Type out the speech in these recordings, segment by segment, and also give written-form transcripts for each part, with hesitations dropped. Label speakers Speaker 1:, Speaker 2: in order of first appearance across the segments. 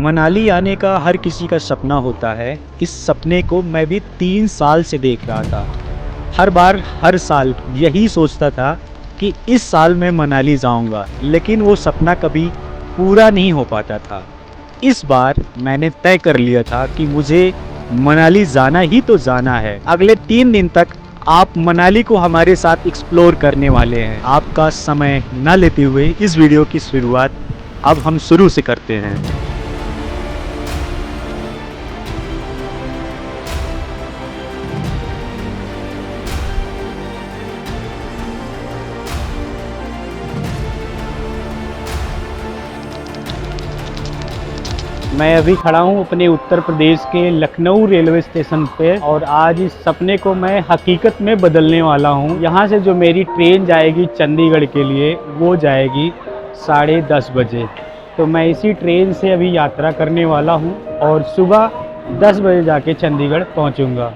Speaker 1: मनाली आने का हर किसी का सपना होता है। इस सपने को मैं भी 3 साल से देख रहा था। हर बार हर साल यही सोचता था कि इस साल मैं मनाली जाऊंगा, लेकिन वो सपना कभी पूरा नहीं हो पाता था। इस बार मैंने तय कर लिया था कि मुझे मनाली जाना ही तो जाना है। अगले 3 दिन तक आप मनाली को हमारे साथ एक्सप्लोर करने वाले हैं। आपका समय न लेते हुए इस वीडियो की शुरुआत अब हम शुरू से करते हैं। मैं अभी खड़ा हूँ अपने उत्तर प्रदेश के लखनऊ रेलवे स्टेशन पे और आज इस सपने को मैं हकीकत में बदलने वाला हूँ। यहाँ से जो मेरी ट्रेन जाएगी चंडीगढ़ के लिए वो जाएगी 10:30 बजे। तो मैं इसी ट्रेन से अभी यात्रा करने वाला हूँ और सुबह 10 बजे जाके चंडीगढ़ पहुँचूँगा।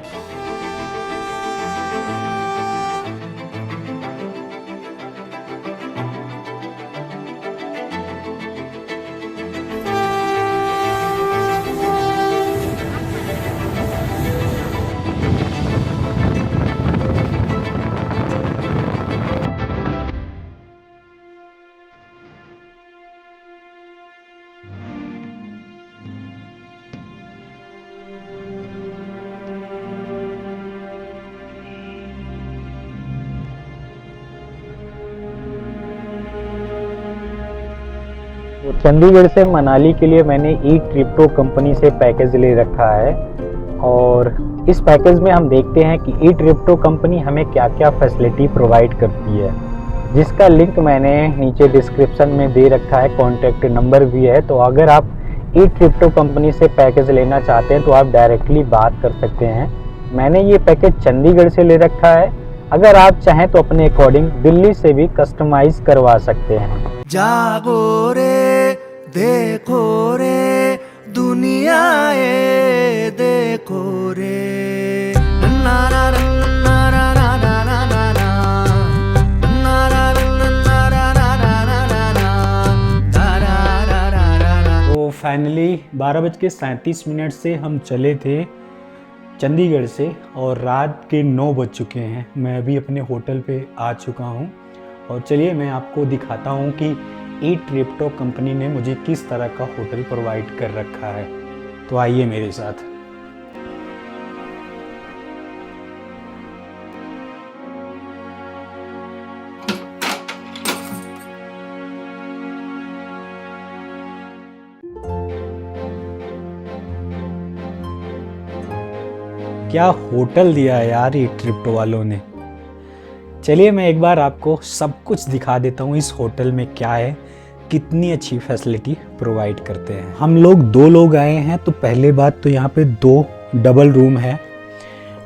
Speaker 1: चंडीगढ़ से मनाली के लिए मैंने ई ट्रिप्टो कंपनी से पैकेज ले रखा है और इस पैकेज में हम देखते हैं कि ई ट्रिप्टो कंपनी हमें क्या क्या फैसिलिटी प्रोवाइड करती है, जिसका लिंक मैंने नीचे डिस्क्रिप्शन में दे रखा है। कॉन्टैक्ट नंबर भी है, तो अगर आप ई ट्रिप्टो कंपनी से पैकेज लेना चाहते हैं तो आप डायरेक्टली बात कर सकते हैं। मैंने ये पैकेज चंडीगढ़ से ले रखा है। अगर आप चाहें तो अपने अकॉर्डिंग दिल्ली से भी कस्टमाइज करवा सकते हैं।
Speaker 2: जागो रे देखो रे दुनिया ये देखो रे ना ना ना ना ना ना ना ना ना ना।
Speaker 1: तो फाइनली 12:37 से हम चले थे चंडीगढ़ से और रात के 9 बज चुके हैं। मैं अभी अपने होटल पे आ चुका हूँ और चलिए मैं आपको दिखाता हूँ कि ई ट्रिप्टो कंपनी ने मुझे किस तरह का होटल प्रोवाइड कर रखा है। तो आइए मेरे साथ। क्या होटल दिया है यार ये ट्रिप्टो वालों ने। चलिए मैं एक बार आपको सब कुछ दिखा देता हूँ इस होटल में क्या है, कितनी अच्छी फैसिलिटी प्रोवाइड करते हैं। हम लोग 2 लोग आए हैं, तो पहले बात तो यहाँ पे 2 डबल रूम है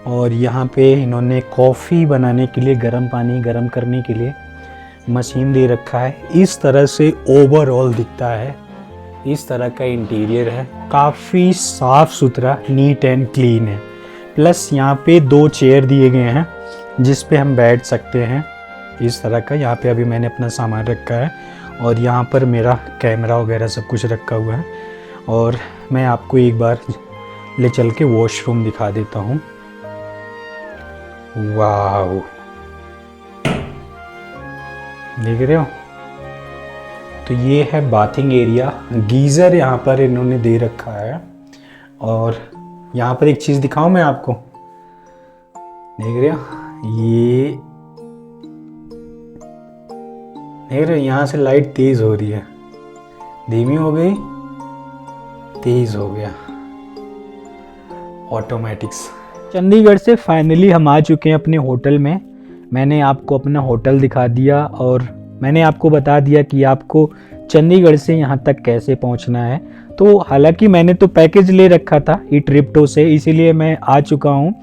Speaker 1: और यहाँ पे इन्होंने कॉफ़ी बनाने के लिए गर्म पानी गर्म करने के लिए मशीन दे रखा है। इस तरह से ओवरऑल दिखता है, इस तरह का इंटीरियर है, काफ़ी साफ़ सुथरा नीट एंड क्लीन है। प्लस यहाँ पे 2 चेयर दिए गए हैं जिस पे हम बैठ सकते हैं इस तरह का। यहाँ पे अभी मैंने अपना सामान रखा है और यहाँ पर मेरा कैमरा वगैरह सब कुछ रखा हुआ है। और मैं आपको एक बार ले चल के वॉशरूम दिखा देता हूँ। वाह, देख रहे हो? तो ये है बाथिंग एरिया। गीज़र यहाँ पर इन्होंने दे रखा है और यहाँ पर एक चीज़ दिखाऊं मैं आपको, देख रहे हो? ये देख रहे हो, यहाँ से लाइट तेज हो रही है, धीमी हो गई, तेज हो गया, ऑटोमेटिक्स। चंडीगढ़ से फाइनली हम आ चुके हैं अपने होटल में। मैंने आपको अपना होटल दिखा दिया और मैंने आपको बता दिया कि आपको चंडीगढ़ से यहाँ तक कैसे पहुँचना है। तो हालांकि मैंने तो पैकेज ले रखा था ई ट्रिप्टो से, इसीलिए मैं आ चुका हूँ।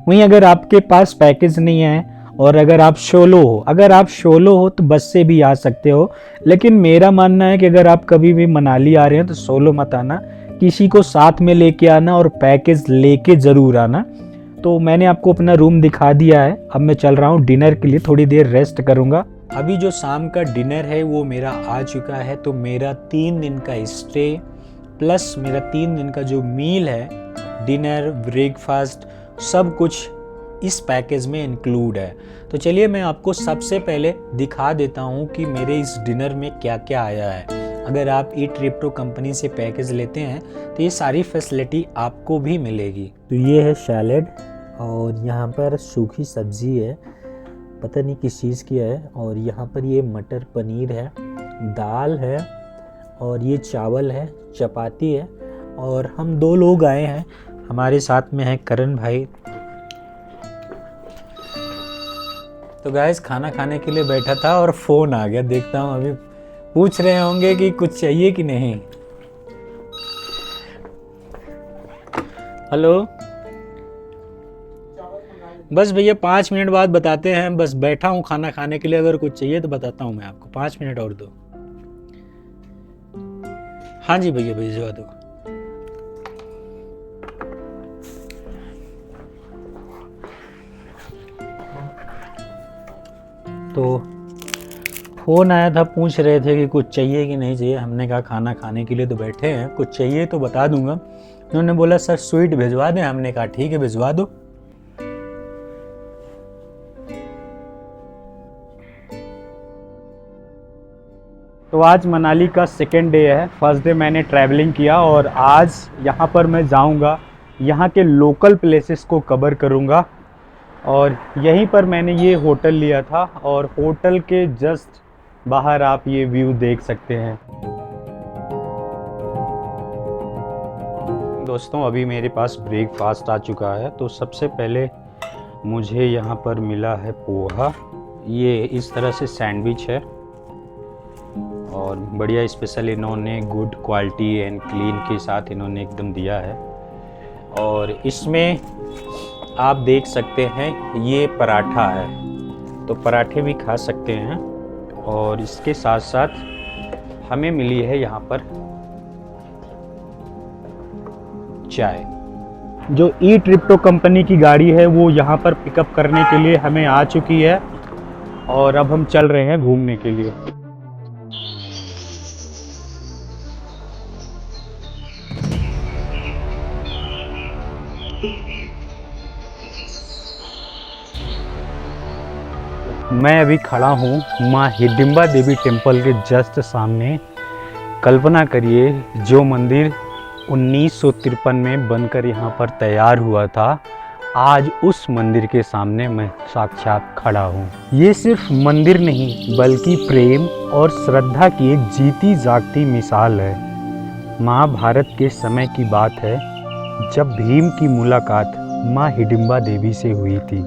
Speaker 1: वहीं अगर आपके पास पैकेज नहीं है और अगर आप सोलो हो तो बस से भी आ सकते हो। लेकिन मेरा मानना है कि अगर आप कभी भी मनाली आ रहे हैं तो सोलो मत आना, किसी को साथ में लेके आना और पैकेज लेके ज़रूर आना। तो मैंने आपको अपना रूम दिखा दिया है। अब मैं चल रहा हूँ डिनर के लिए, थोड़ी देर रेस्ट करूँगा। अभी जो शाम का डिनर है वो मेरा आ चुका है। तो मेरा 3 दिन का स्टे प्लस मेरा 3 दिन का जो मील है, डिनर, ब्रेकफास्ट, सब कुछ इस पैकेज में इंक्लूड है। तो चलिए मैं आपको सबसे पहले दिखा देता हूँ कि मेरे इस डिनर में क्या क्या आया है। अगर आप ईट ट्रिप्टो कंपनी से पैकेज लेते हैं तो ये सारी फैसिलिटी आपको भी मिलेगी। तो ये है सैलेड और यहाँ पर सूखी सब्जी है, पता नहीं किस चीज़ की है, और यहाँ पर ये मटर पनीर है, दाल है, और ये चावल है, चपाती है, और हम 2 लोग आए हैं, हमारे साथ में है करण भाई। तो गाइस खाना खाने के लिए बैठा था और फ़ोन आ गया, देखता हूँ अभी पूछ रहे होंगे कि कुछ चाहिए कि नहीं। हेलो, बस भैया 5 मिनट बाद बताते हैं, बस बैठा हूँ खाना खाने के लिए, अगर कुछ चाहिए तो बताता हूँ मैं आपको, 5 मिनट और दो। हाँ जी भैया, भिजवा दो। तो फ़ोन आया था, पूछ रहे थे कि कुछ चाहिए कि नहीं चाहिए। हमने कहा खाना खाने के लिए तो बैठे हैं, कुछ चाहिए तो बता दूंगा। उन्होंने बोला सर स्वीट भिजवा दें, हमने कहा ठीक है भिजवा दो। तो आज मनाली का 2nd डे है। फर्स्ट डे मैंने ट्रैवलिंग किया और आज यहाँ पर मैं जाऊँगा, यहाँ के लोकल प्लेसेस को कवर करूँगा। और यहीं पर मैंने ये होटल लिया था और होटल के जस्ट बाहर आप ये व्यू देख सकते हैं। दोस्तों अभी मेरे पास ब्रेकफास्ट आ चुका है। तो सबसे पहले मुझे यहाँ पर मिला है पोहा, ये इस तरह से सैंडविच है और बढ़िया स्पेशल इन्होंने गुड क्वालिटी एंड क्लीन के साथ इन्होंने एकदम दिया है। और इसमें आप देख सकते हैं ये पराठा है, तो पराठे भी खा सकते हैं। और इसके साथ साथ हमें मिली है यहाँ पर चाय। जो ई ट्रिप्टो कंपनी की गाड़ी है वो यहाँ पर पिकअप करने के लिए हमें आ चुकी है और अब हम चल रहे हैं घूमने के लिए। मैं अभी खड़ा हूँ माँ हिडिंबा देवी टेम्पल के जस्ट सामने। कल्पना करिए जो मंदिर 1953 में बनकर यहाँ पर तैयार हुआ था, आज उस मंदिर के सामने मैं साक्षात खड़ा हूँ। ये सिर्फ मंदिर नहीं बल्कि प्रेम और श्रद्धा की एक जीती जागती मिसाल है। महाभारत के समय की बात है जब भीम की मुलाकात माँ हिडिंबा देवी से हुई थी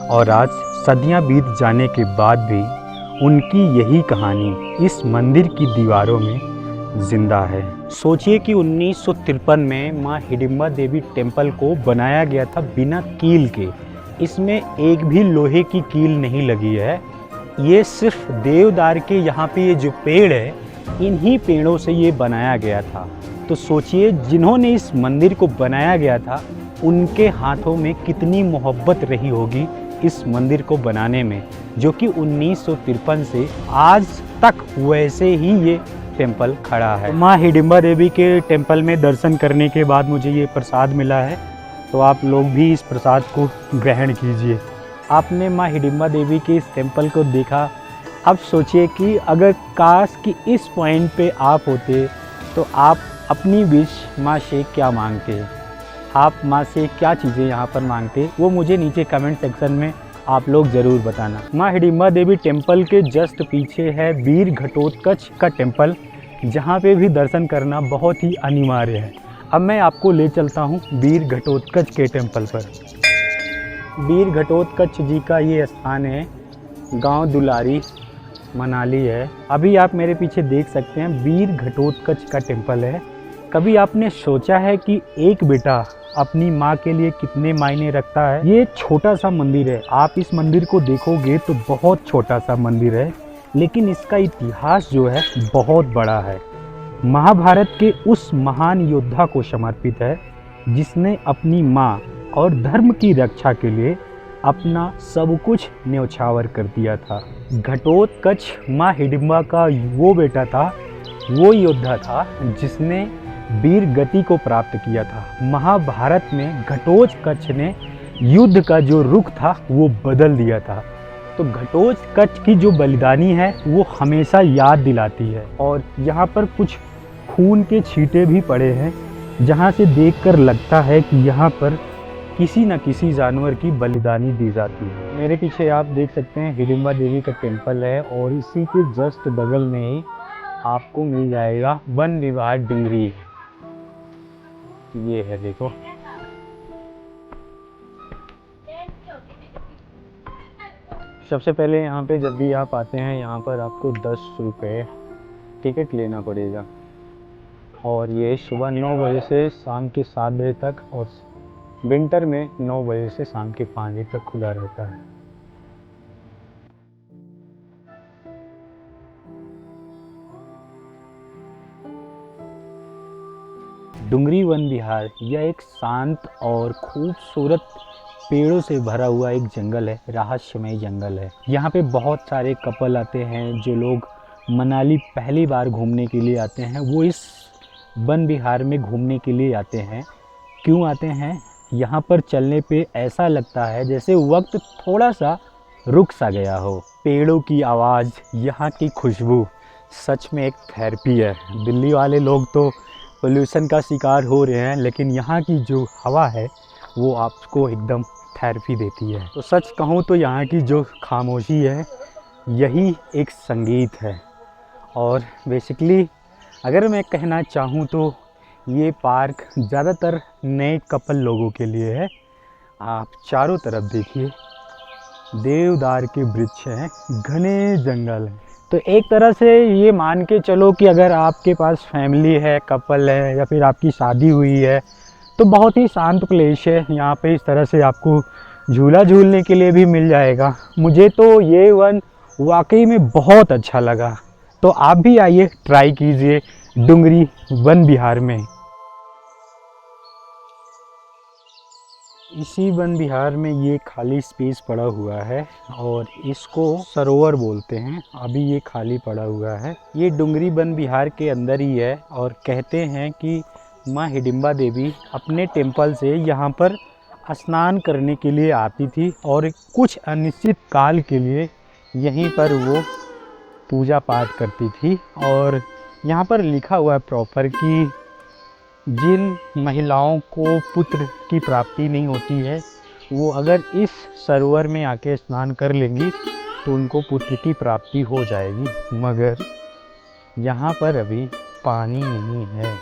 Speaker 1: और आज सदियां बीत जाने के बाद भी उनकी यही कहानी इस मंदिर की दीवारों में जिंदा है। सोचिए कि 1953 में माँ हिडिंबा देवी टेम्पल को बनाया गया था बिना कील के। इसमें एक भी लोहे की कील नहीं लगी है। ये सिर्फ देवदार के यहाँ पे ये जो पेड़ है, इन्हीं पेड़ों से ये बनाया गया था। तो सोचिए जिन्होंने इस मंदिर को बनाया गया था उनके हाथों में कितनी मोहब्बत रही होगी इस मंदिर को बनाने में, जो कि 1953 से आज तक वैसे ही ये टेम्पल खड़ा है। माँ हिडिंबा देवी के टेम्पल में दर्शन करने के बाद मुझे ये प्रसाद मिला है, तो आप लोग भी इस प्रसाद को ग्रहण कीजिए। आपने माँ हिडिंबा देवी के इस टेम्पल को देखा, अब सोचिए कि अगर काश कि इस पॉइंट पे आप होते तो आप अपनी विश माँ से क्या मांगते, आप माँ से क्या चीज़ें यहाँ पर मांगते, वो मुझे नीचे कमेंट सेक्शन में आप लोग ज़रूर बताना। माँ हिडिंबा देवी टेम्पल के जस्ट पीछे है वीर घटोत्कच का टेम्पल, जहाँ पे भी दर्शन करना बहुत ही अनिवार्य है। अब मैं आपको ले चलता हूँ वीर घटोत्कच के टेम्पल पर। वीर घटोत्कच जी का ये स्थान है, गांव दुलारी मनाली है। अभी आप मेरे पीछे देख सकते हैं वीर घटोत्कच का टेम्पल है। कभी आपने सोचा है कि एक बेटा अपनी माँ के लिए कितने मायने रखता है? ये छोटा सा मंदिर है, आप इस मंदिर को देखोगे तो बहुत छोटा सा मंदिर है, लेकिन इसका इतिहास जो है बहुत बड़ा है। महाभारत के उस महान योद्धा को समर्पित है जिसने अपनी माँ और धर्म की रक्षा के लिए अपना सब कुछ न्यौछावर कर दिया था। घटोत्कच माँ हिडिंबा का वो बेटा था, वो योद्धा था जिसने वीर गति को प्राप्त किया था। महाभारत में घटोत्कच ने युद्ध का जो रुख था वो बदल दिया था। तो घटोत्कच की जो बलिदानी है वो हमेशा याद दिलाती है। और यहाँ पर कुछ खून के छींटे भी पड़े हैं, जहाँ से देखकर लगता है कि यहाँ पर किसी न किसी जानवर की बलिदानी दी जाती है। मेरे पीछे आप देख सकते हैं हिडिंबा देवी का टेम्पल है, और इसी के जस्ट बगल में ही आपको मिल जाएगा वन विहार डुंगरी। ये है, देखो। सबसे पहले यहाँ पे जब भी आप आते हैं, यहाँ पर आपको 10 रुपये टिकट लेना पड़ेगा, और ये सुबह 9 बजे से शाम के 7 बजे तक, और विंटर में 9 बजे से शाम के 5 बजे तक खुला रहता है। डुंगरी वन विहार यह एक शांत और खूबसूरत पेड़ों से भरा हुआ एक जंगल है, रहस्यमय जंगल है। यहाँ पे बहुत सारे कपल आते हैं। जो लोग मनाली पहली बार घूमने के लिए आते हैं वो इस वन विहार में घूमने के लिए आते हैं। क्यों आते हैं? यहाँ पर चलने पे ऐसा लगता है जैसे वक्त थोड़ा सा रुक सा गया हो। पेड़ों की आवाज़, यहाँ की खुशबू सच में एक थेरेपी है। दिल्ली वाले लोग तो पोल्यूशन का शिकार हो रहे हैं, लेकिन यहाँ की जो हवा है वो आपको एकदम थेरेपी देती है। तो सच कहूँ तो यहाँ की जो खामोशी है यही एक संगीत है। और बेसिकली अगर मैं कहना चाहूँ तो ये पार्क ज़्यादातर नए कपल लोगों के लिए है। आप चारों तरफ देखिए, देवदार के वृक्ष हैं, घने जंगल हैं। तो एक तरह से ये मान के चलो कि अगर आपके पास फैमिली है, कपल है, या फिर आपकी शादी हुई है, तो बहुत ही शांत प्लेस है। यहाँ पे इस तरह से आपको झूला झूलने के लिए भी मिल जाएगा। मुझे तो ये वन वाकई में बहुत अच्छा लगा। तो आप भी आइए, ट्राई कीजिए डुंगरी वन विहार में। इसी वन विहार में ये खाली स्पेस पड़ा हुआ है, और इसको सरोवर बोलते हैं। अभी ये खाली पड़ा हुआ है। ये डुंगरी वन विहार के अंदर ही है, और कहते हैं कि माँ हिडिंबा देवी अपने टेम्पल से यहाँ पर स्नान करने के लिए आती थी, और कुछ अनिश्चित काल के लिए यहीं पर वो पूजा पाठ करती थी। और यहाँ पर लिखा हुआ है प्रॉपर कि जिन महिलाओं को पुत्र की प्राप्ति नहीं होती है, वो अगर इस सरोवर में आके स्नान कर लेंगी तो उनको पुत्र की प्राप्ति हो जाएगी। मगर यहाँ पर अभी पानी नहीं है।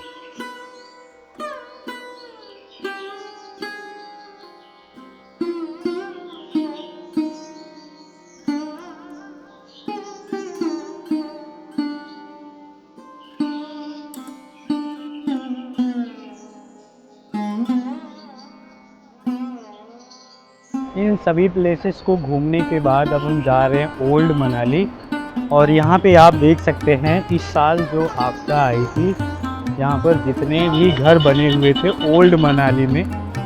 Speaker 1: इन सभी प्लेसेस को घूमने के बाद अब हम जा रहे हैं ओल्ड मनाली। और यहाँ पे आप देख सकते हैं इस साल जो आपदा आई थी, यहाँ पर जितने भी घर बने हुए थे ओल्ड मनाली में,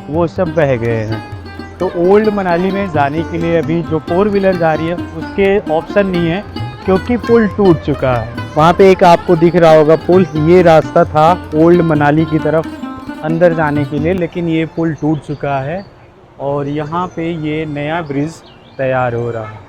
Speaker 1: वो सब बह गए हैं। तो ओल्ड मनाली में जाने के लिए अभी जो 4 व्हीलर जा रही है उसके ऑप्शन नहीं है, क्योंकि पुल टूट चुका है। वहाँ पे एक आपको दिख रहा होगा पुल, ये रास्ता था ओल्ड मनाली की तरफ अंदर जाने के लिए, लेकिन ये पुल टूट चुका है, और यहाँ पे ये नया ब्रिज तैयार हो रहा है।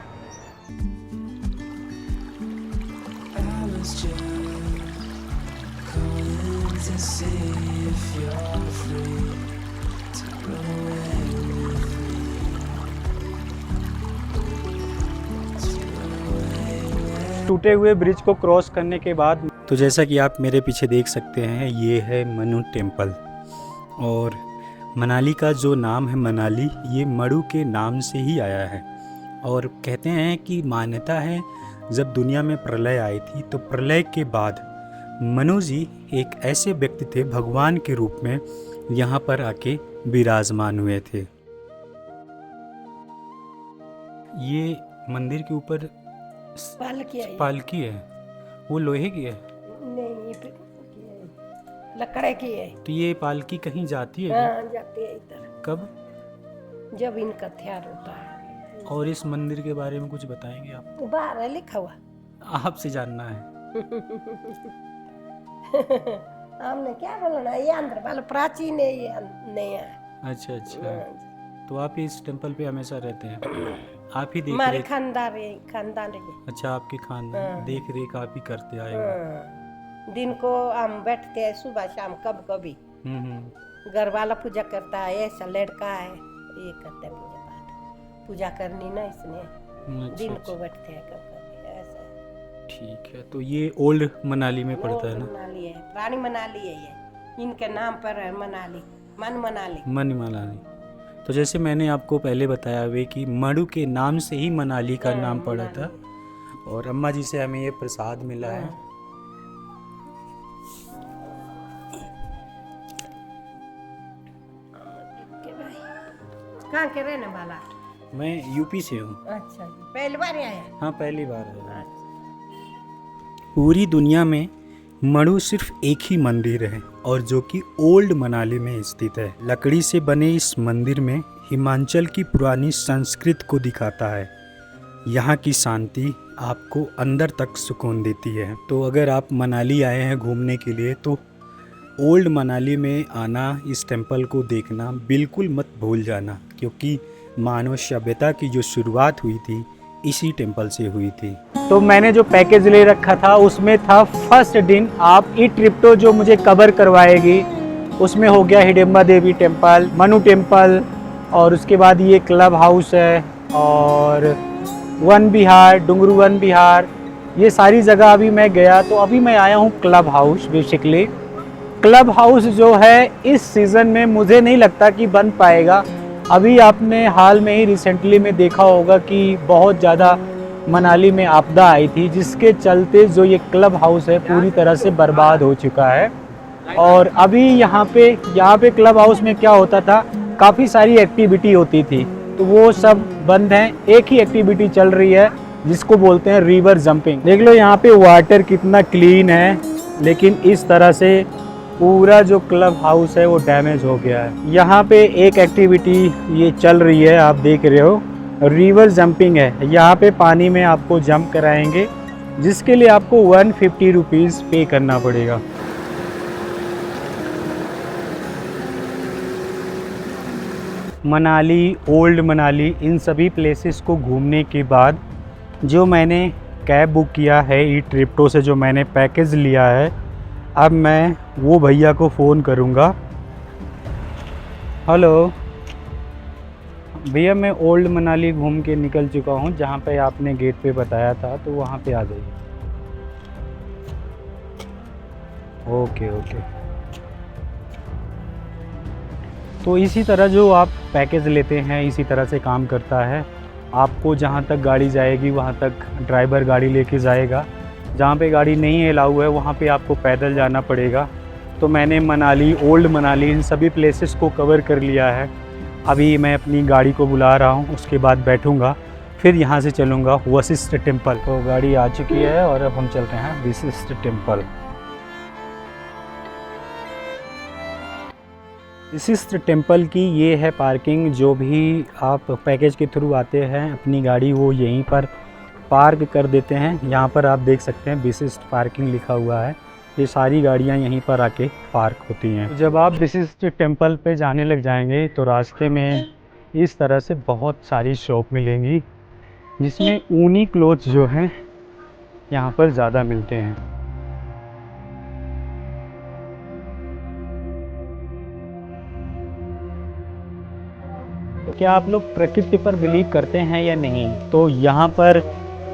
Speaker 1: टूटे हुए ब्रिज को क्रॉस करने के बाद, तो जैसा कि आप मेरे पीछे देख सकते हैं, ये है मनु टेम्पल। और मनाली का जो नाम है मनाली, ये मड़ु के नाम से ही आया है। और कहते हैं कि मान्यता है जब दुनिया में प्रलय आई थी, तो प्रलय के बाद मनु जी एक ऐसे व्यक्ति थे भगवान के रूप में, यहाँ पर आके विराजमान हुए थे। ये मंदिर के ऊपर पालकी है, वो लोहे की है?
Speaker 3: नहीं, लकड़े की है।
Speaker 1: तो ये पालकी कहीं जाती है?
Speaker 3: हाँ, जाती है इधर।
Speaker 1: कब?
Speaker 3: जब इनका तैयार होता है।
Speaker 1: और इस मंदिर के बारे में कुछ बताएंगे आप?
Speaker 3: बाहर है लिखा हुआ।
Speaker 1: आपसे जानना है।
Speaker 3: हमने क्या बोलना, ये अंदर वाला प्राचीन है, ये नया है।
Speaker 1: अच्छा अच्छा, तो आप इस टेम्पल पे हमेशा रहते हैं, आप ही देख
Speaker 3: हमारे
Speaker 1: रेख?
Speaker 3: खानदान है।
Speaker 1: अच्छा, आपके खानदान देख रेख आप ही करते आए हो।
Speaker 3: दिन को हम बैठते हैं सुबह शाम, कब कभी घर वाला पूजा करता है, ऐसा लड़का है ये करता है पूजा पाठ, पूजा करनी ना इसने, दिन को बैठते हैं कब कभी ऐसा है।
Speaker 1: ठीक है, तो ये ओल्ड मनाली में पड़ता है ना?
Speaker 3: मनाली है, पुरानी मनाली है ये, इनके नाम पर है मनाली, मन मनाली।
Speaker 1: तो जैसे मैंने आपको पहले बताया हुए कि मड़ु के नाम से ही मनाली का नाम पड़ा था, और अम्मा जी से हमें ये प्रसाद मिला है।
Speaker 3: कहाँ के रहने वाला?
Speaker 1: मैं यूपी से हूँ।
Speaker 3: अच्छा जी, पहली बार आया?
Speaker 1: हाँ, पहली बार आया। पूरी दुनिया में मड़ु सिर्फ एक ही मंदिर है, और जो कि ओल्ड मनाली में स्थित है। लकड़ी से बने इस मंदिर में हिमाचल की पुरानी संस्कृति को दिखाता है। यहाँ की शांति आपको अंदर तक सुकून देती है। तो अगर आप मनाली आए हैं घूमने के लिए, तो ओल्ड मनाली में आना, इस टेम्पल को देखना बिल्कुल मत भूल जाना, क्योंकि मानव सभ्यता की जो शुरुआत हुई थी इसी टेम्पल से हुई थी। तो मैंने जो पैकेज ले रखा था उसमें था फर्स्ट दिन आप ई ट्रिप्टो जो मुझे कवर करवाएगी, उसमें हो गया हिडिंबा देवी टेम्पल, मनु टेम्पल, और उसके बाद ये क्लब हाउस है, और वन विहार, डुंगरू वन विहार, ये सारी जगह अभी मैं गया। तो अभी मैं आया हूँ club house. Basically club house जो है इस सीज़न में मुझे नहीं लगता कि बन पाएगा। अभी आपने हाल में ही रिसेंटली में देखा होगा कि बहुत ज़्यादा मनाली में आपदा आई थी, जिसके चलते जो ये क्लब हाउस है पूरी तरह से बर्बाद हो चुका है। और अभी यहाँ पे क्लब हाउस में क्या होता था, काफ़ी सारी एक्टिविटी होती थी, तो वो सब बंद हैं। एक ही एक्टिविटी चल रही है जिसको बोलते हैं रिवर जंपिंग। देख लो यहाँ पे वाटर कितना क्लीन है, लेकिन इस तरह से पूरा जो क्लब हाउस है वो डैमेज हो गया है। यहाँ पे एक एक्टिविटी ये चल रही है, आप देख रहे हो, रिवर जंपिंग है। यहाँ पे पानी में आपको जंप कराएंगे, जिसके लिए आपको 150 रुपीज़ पे करना पड़ेगा। मनाली, ओल्ड मनाली, इन सभी प्लेसेस को घूमने के बाद जो मैंने कैब बुक किया है ई ट्रिप्टो से, जो मैंने पैकेज लिया है, अब मैं वो भैया को फ़ोन करूँगा। हेलो भैया, मैं ओल्ड मनाली घूम के निकल चुका हूँ, जहाँ पे आपने गेट पे बताया था, तो वहाँ पे आ जाइए। Okay okay. तो इसी तरह जो आप पैकेज लेते हैं इसी तरह से काम करता है। आपको जहाँ तक गाड़ी जाएगी वहाँ तक ड्राइवर गाड़ी लेके जाएगा, जहाँ पे गाड़ी नहीं अलाउ है वहाँ पे आपको पैदल जाना पड़ेगा। तो मैंने मनाली, ओल्ड मनाली, इन सभी प्लेसेस को कवर कर लिया है। अभी मैं अपनी गाड़ी को बुला रहा हूँ, उसके बाद बैठूँगा, फिर यहाँ से चलूँगा वशिष्ठ टेम्पल। तो गाड़ी आ चुकी है और अब हम चल रहे हैं वशिष्ठ टेम्पल। वशिष्ठ टेम्पल की ये है पार्किंग। जो भी आप पैकेज के थ्रू आते हैं, अपनी गाड़ी वो यहीं पर पार्क कर देते हैं। यहाँ पर आप देख सकते हैं विशिष्ट पार्किंग लिखा हुआ है, ये सारी गाड़ियाँ यहीं पर आके पार्क होती हैं। जब आप विशिष्ट टेम्पल पे जाने लग जाएंगे तो रास्ते में इस तरह से बहुत सारी शॉप मिलेंगी, जिसमें ऊनी क्लोथ्स जो हैं यहाँ पर ज़्यादा मिलते हैं। क्या आप लोग प्रकृति पर बिलीव करते हैं या नहीं? तो यहाँ पर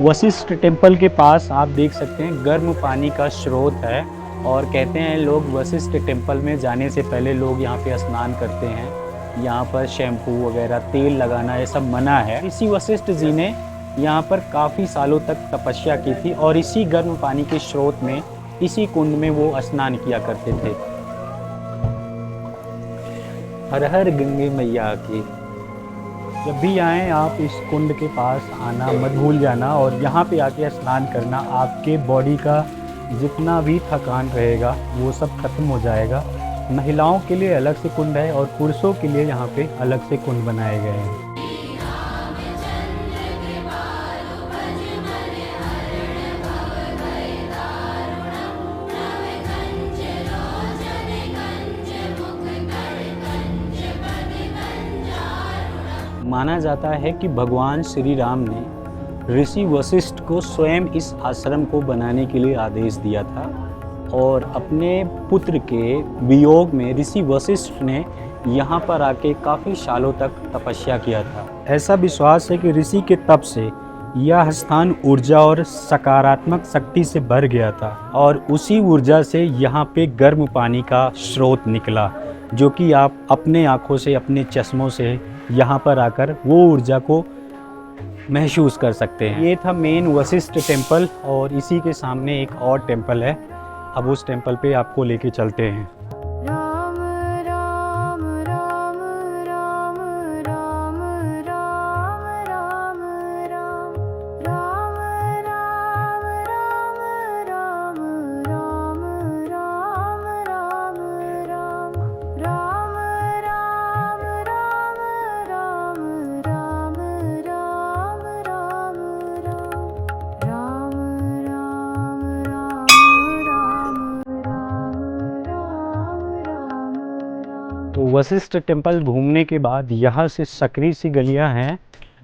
Speaker 1: वशिष्ठ टेम्पल के पास आप देख सकते हैं गर्म पानी का स्रोत है, और कहते हैं लोग वशिष्ठ टेम्पल में जाने से पहले लोग यहाँ पे स्नान करते हैं। यहाँ पर शैम्पू वगैरह, तेल लगाना, ये सब मना है। इसी वशिष्ठ जी ने यहाँ पर काफ़ी सालों तक तपस्या की थी, और इसी गर्म पानी के स्रोत में, इसी कुंड में वो स्नान किया करते थे। हर हर गंगे मैया की। जब भी आएँ आप इस कुंड के पास आना मत भूल जाना, और यहाँ पे आके स्नान करना। आपके बॉडी का जितना भी थकान रहेगा वो सब खत्म हो जाएगा। महिलाओं के लिए अलग से कुंड है और पुरुषों के लिए यहाँ पे अलग से कुंड बनाए गए हैं। माना जाता है कि भगवान श्री राम ने ऋषि वशिष्ठ को स्वयं इस आश्रम को बनाने के लिए आदेश दिया था और अपने पुत्र के वियोग में ऋषि वशिष्ठ ने यहाँ पर आके काफ़ी सालों तक तपस्या किया था। ऐसा विश्वास है कि ऋषि के तप से यह स्थान ऊर्जा और सकारात्मक शक्ति से भर गया था और उसी ऊर्जा से यहाँ पे गर्म पानी का स्रोत निकला, जो कि आप अपने आँखों से, अपने चश्मों से यहाँ पर आकर वो ऊर्जा को महसूस कर सकते हैं। ये था मेन वशिष्ठ टेम्पल और इसी के सामने एक और टेम्पल है। अब उस टेम्पल पे आपको लेके चलते हैं।
Speaker 4: राम राम राम राम राम राम राम राम राम राम राम राम राम राम राम राम राम राम राम
Speaker 1: तो वशिष्ठ टेम्पल घूमने के बाद यहाँ से सकरी सी गलियाँ हैं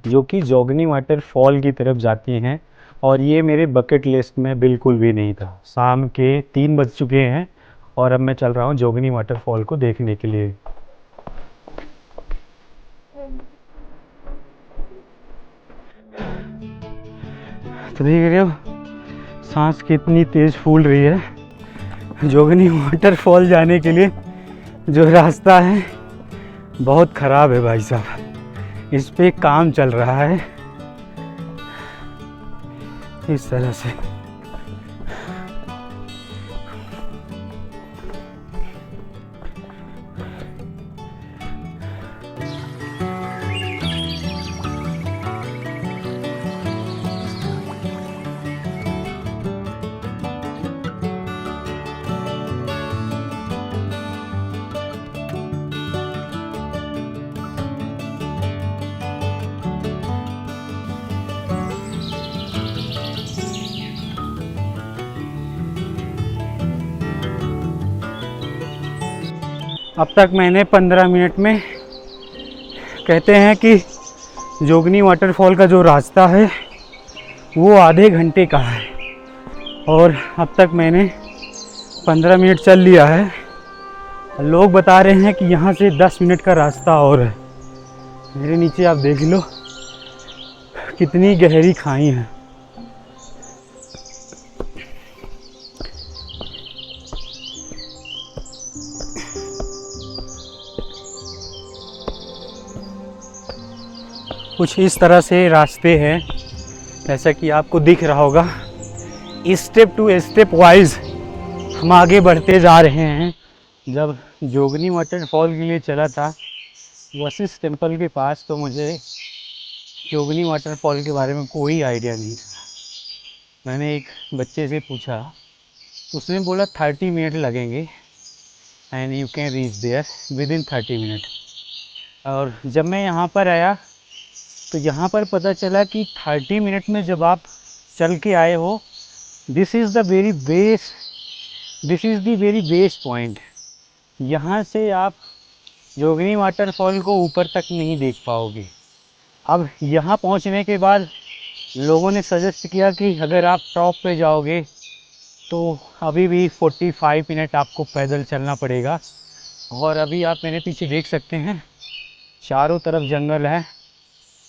Speaker 1: जो कि जोगनी वाटरफॉल की तरफ जाती हैं और ये मेरे बकेट लिस्ट में बिल्कुल भी नहीं था। शाम के 3 बज चुके हैं और अब मैं चल रहा हूँ जोगनी वाटरफॉल को देखने के लिए। तो देख रहे हो सांस कितनी तेज फूल रही है। जोगनी वाटरफॉल जाने के लिए जो रास्ता है बहुत ख़राब है भाई साहब, इस पे काम चल रहा है इस तरह से। अब तक मैंने 15 मिनट में, कहते हैं कि जोगनी वाटरफॉल का जो रास्ता है वो आधे घंटे का है और अब तक मैंने 15 मिनट चल लिया है। लोग बता रहे हैं कि यहाँ से 10 मिनट का रास्ता और है। मेरे नीचे आप देख लो कितनी गहरी खाई है। कुछ इस तरह से रास्ते हैं, जैसा कि आपको दिख रहा होगा। स्टेप टू स्टेप वाइज हम आगे बढ़ते जा रहे हैं। जब जोगनी वाटरफॉल के लिए चला था वशिष्ठ टेम्पल के पास, तो मुझे जोगनी वाटरफॉल के बारे में कोई आइडिया नहीं था। मैंने एक बच्चे से पूछा, उसने बोला 30 मिनट लगेंगे and you can reach there within 30 minute. और जब मैं यहाँ पर आया तो यहाँ पर पता चला कि 30 मिनट में जब आप चल के आए हो, this is the very best point. यहाँ से आप जोगनी वाटरफॉल को ऊपर तक नहीं देख पाओगे। अब यहाँ पहुँचने के बाद लोगों ने सजेस्ट किया कि अगर आप टॉप पे जाओगे तो अभी भी 45 मिनट आपको पैदल चलना पड़ेगा। और अभी आप मेरे पीछे देख सकते हैं चारों तरफ जंगल है।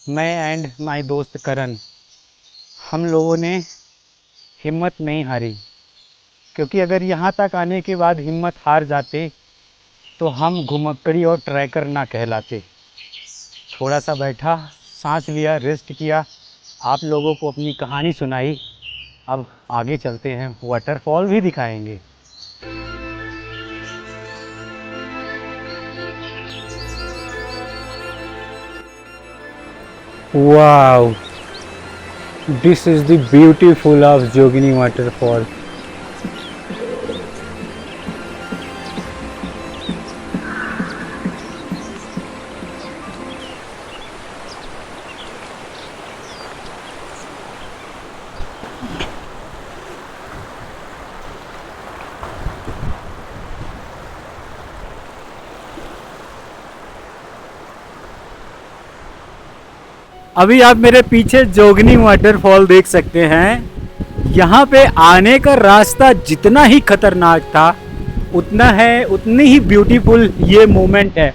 Speaker 1: मैं एंड माय दोस्त करण, हम लोगों ने हिम्मत नहीं हारी, क्योंकि अगर यहाँ तक आने के बाद हिम्मत हार जाते तो हम घुमक्कड़ी और ट्रैकर ना कहलाते। थोड़ा सा बैठा, सांस लिया, रेस्ट किया, आप लोगों को अपनी कहानी सुनाई। अब आगे चलते हैं, वाटरफॉल भी दिखाएंगे। Wow, this is the beautiful of Jogini waterfall. अभी आप मेरे पीछे जोगनी वाटरफॉल देख सकते हैं। यहाँ पे आने का रास्ता जितना ही खतरनाक था उतनी ही ब्यूटीफुल ये मोमेंट है।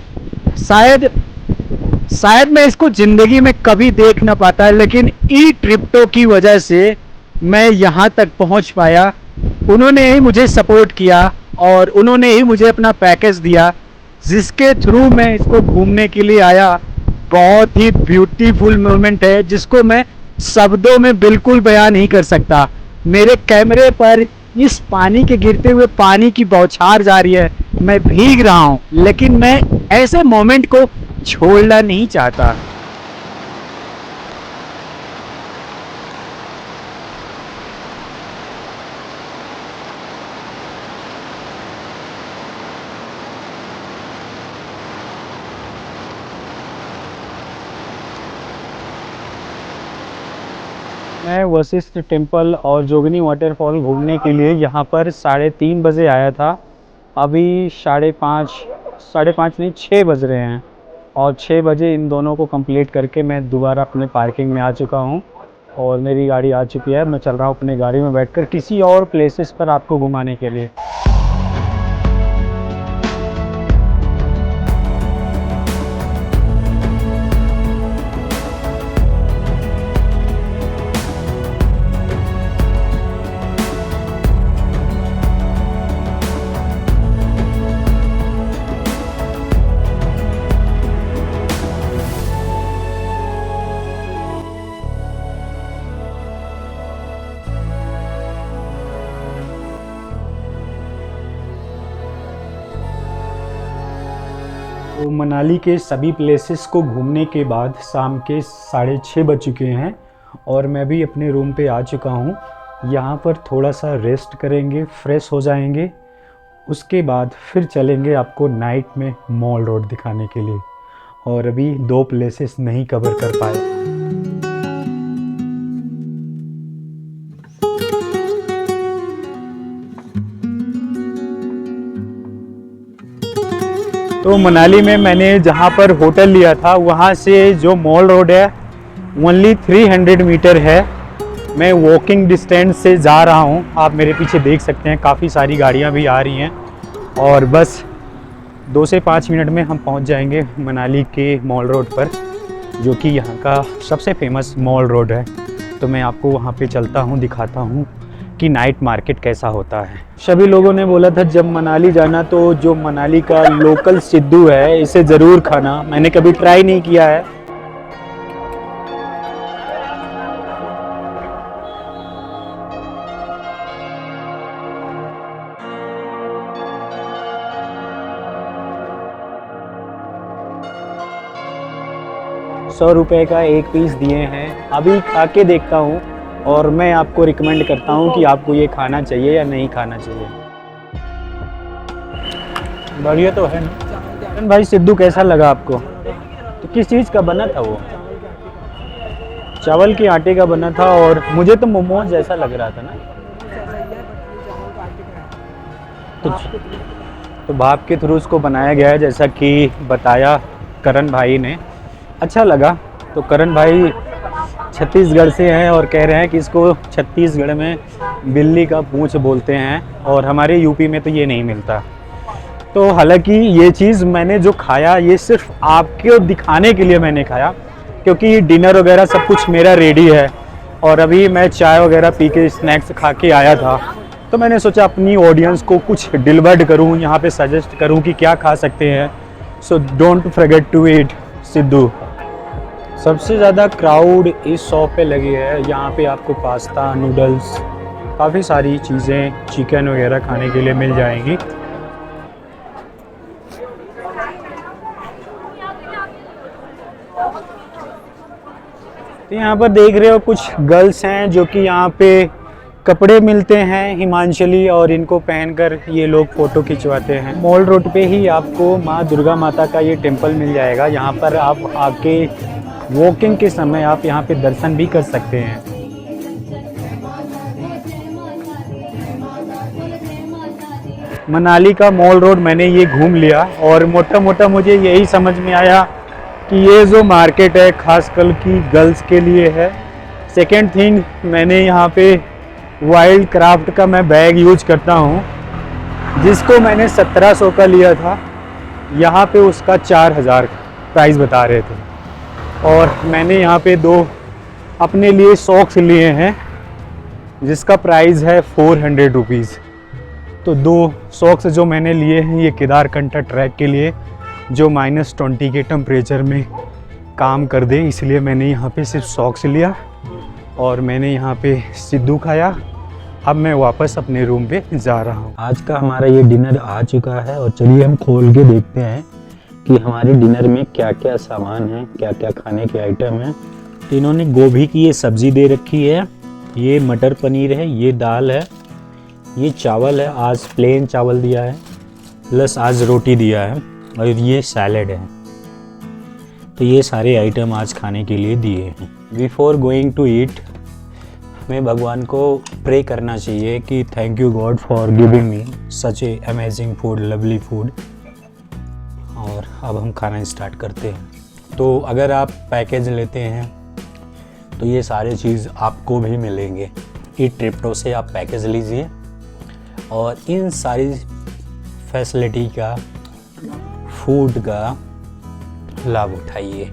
Speaker 1: शायद मैं इसको जिंदगी में कभी देख ना पाता, लेकिन ई ट्रिप्टो की वजह से मैं यहाँ तक पहुँच पाया। उन्होंने ही मुझे सपोर्ट किया और उन्होंने ही मुझे अपना पैकेज दिया, जिसके थ्रू मैं इसको घूमने के लिए आया। बहुत ही ब्यूटीफुल मोमेंट है जिसको मैं शब्दों में बिल्कुल बयान नहीं कर सकता। मेरे कैमरे पर इस पानी के गिरते हुए पानी की बौछार जा रही है, मैं भीग रहा हूँ, लेकिन मैं ऐसे मोमेंट को छोड़ना नहीं चाहता। मैं वशिष्ठ टेम्पल और जोगनी वाटरफॉल घूमने के लिए यहाँ पर 3:30 बजे आया था। अभी 5:30 नहीं 6 बज रहे हैं और 6 बजे इन दोनों को कंप्लीट करके मैं दोबारा अपने पार्किंग में आ चुका हूँ और मेरी गाड़ी आ चुकी है। मैं चल रहा हूँ अपनी गाड़ी में बैठकर किसी और प्लेसेस पर आपको घुमाने के लिए। तो मनाली के सभी प्लेसेस को घूमने के बाद शाम के 6:30 बज चुके हैं और मैं भी अपने रूम पे आ चुका हूँ। यहाँ पर थोड़ा सा रेस्ट करेंगे, फ्रेश हो जाएंगे, उसके बाद फिर चलेंगे आपको नाइट में मॉल रोड दिखाने के लिए। और अभी 2 प्लेसेस नहीं कवर कर पाए। तो मनाली में मैंने जहाँ पर होटल लिया था वहाँ से जो मॉल रोड है ओनली 300 मीटर है। मैं वॉकिंग डिस्टेंस से जा रहा हूँ। आप मेरे पीछे देख सकते हैं काफ़ी सारी गाड़ियाँ भी आ रही हैं और बस 2 से 5 मिनट में हम पहुँच जाएंगे मनाली के मॉल रोड पर, जो कि यहाँ का सबसे फेमस मॉल रोड है। तो मैं आपको वहाँ पे चलता हूँ, दिखाता हूँ कि नाइट मार्केट कैसा होता है। सभी लोगों ने बोला था जब मनाली जाना तो जो मनाली का लोकल सिद्धू है इसे ज़रूर खाना। मैंने कभी ट्राई नहीं किया है। ₹100 का एक पीस दिए हैं। अभी खा के देखता हूँ और मैं आपको रिकमेंड करता हूँ कि आपको ये खाना चाहिए या नहीं खाना चाहिए। बढ़िया तो है ना भाई। सिद्धू कैसा लगा आपको? तो किस चीज़ का बना था वो? चावल के आटे का बना था और मुझे तो मोमोज जैसा लग रहा था ना। तो भाप के थ्रू उसको बनाया गया है जैसा कि बताया करण भाई ने। अच्छा लगा। तो करण भाई छत्तीसगढ़ से हैं और कह रहे हैं कि इसको छत्तीसगढ़ में बिल्ली का पूंछ बोलते हैं और हमारे यूपी में तो ये नहीं मिलता। तो हालांकि ये चीज़ मैंने जो खाया ये सिर्फ आपको दिखाने के लिए मैंने खाया, क्योंकि डिनर वगैरह सब कुछ मेरा रेडी है और अभी मैं चाय वगैरह पी के स्नैक्स खा के आया था। तो मैंने सोचा अपनी ऑडियंस को कुछ डिलीवर्ड करूँ, यहाँ पे सजेस्ट करूँ कि क्या खा सकते हैं। So don't forget to eat siddu. सबसे ज़्यादा क्राउड इस शॉप पे लगी है। यहाँ पे आपको पास्ता, नूडल्स, काफ़ी सारी चीज़ें, चिकन वगैरह खाने के लिए मिल जाएंगी। तो यहाँ पर देख रहे हो कुछ गर्ल्स हैं जो कि यहाँ पे कपड़े मिलते हैं हिमांचली और इनको पहनकर ये लोग फ़ोटो खिंचवाते हैं। मॉल रोड पे ही आपको माँ दुर्गा माता का ये टेम्पल मिल जाएगा। यहाँ पर आप आके वॉकिंग के समय आप यहाँ पे दर्शन भी कर सकते हैं। मनाली का मॉल रोड मैंने ये घूम लिया और मोटा मोटा मुझे यही समझ में आया कि ये जो मार्केट है खासकर की गर्ल्स के लिए है। सेकेंड थिंग, मैंने यहाँ पे वाइल्ड क्राफ्ट का मैं बैग यूज करता हूँ, जिसको मैंने 1700 का लिया था। यहाँ पे उसका 4000 प्राइस बता रहे थे। और मैंने यहाँ पे 2 अपने लिए सॉक्स लिए हैं, जिसका प्राइस है 400 रुपीज़। तो 2 सॉक्स जो मैंने लिए हैं ये केदारकंठा ट्रैक के लिए, जो -20 के टेम्परेचर में काम कर दे, इसलिए मैंने यहाँ पे सिर्फ सॉक्स लिया और मैंने यहाँ पे सिद्धू खाया। अब मैं वापस अपने रूम पे जा रहा हूँ। आज का हमारा ये डिनर आ चुका है और चलिए हम खोल के देखते हैं कि हमारे डिनर में क्या क्या सामान है, क्या क्या खाने के आइटम हैं। तो इन्होंने गोभी की ये सब्ज़ी दे रखी है, ये मटर पनीर है, ये दाल है, ये चावल है, आज प्लेन चावल दिया है, प्लस आज रोटी दिया है, और ये सैलेड है। तो ये सारे आइटम आज खाने के लिए दिए हैं। बिफोर गोइंग टू ईट हमें भगवान को प्रे करना चाहिए कि thank you God for giving me such A amazing food, lovely food. और अब हम खाना स्टार्ट करते हैं। तो अगर आप पैकेज लेते हैं तो ये सारे चीज़ आपको भी मिलेंगे। ईट ट्रिप्टो से आप पैकेज लीजिए और इन सारी फैसिलिटी का, फूड का लाभ उठाइए।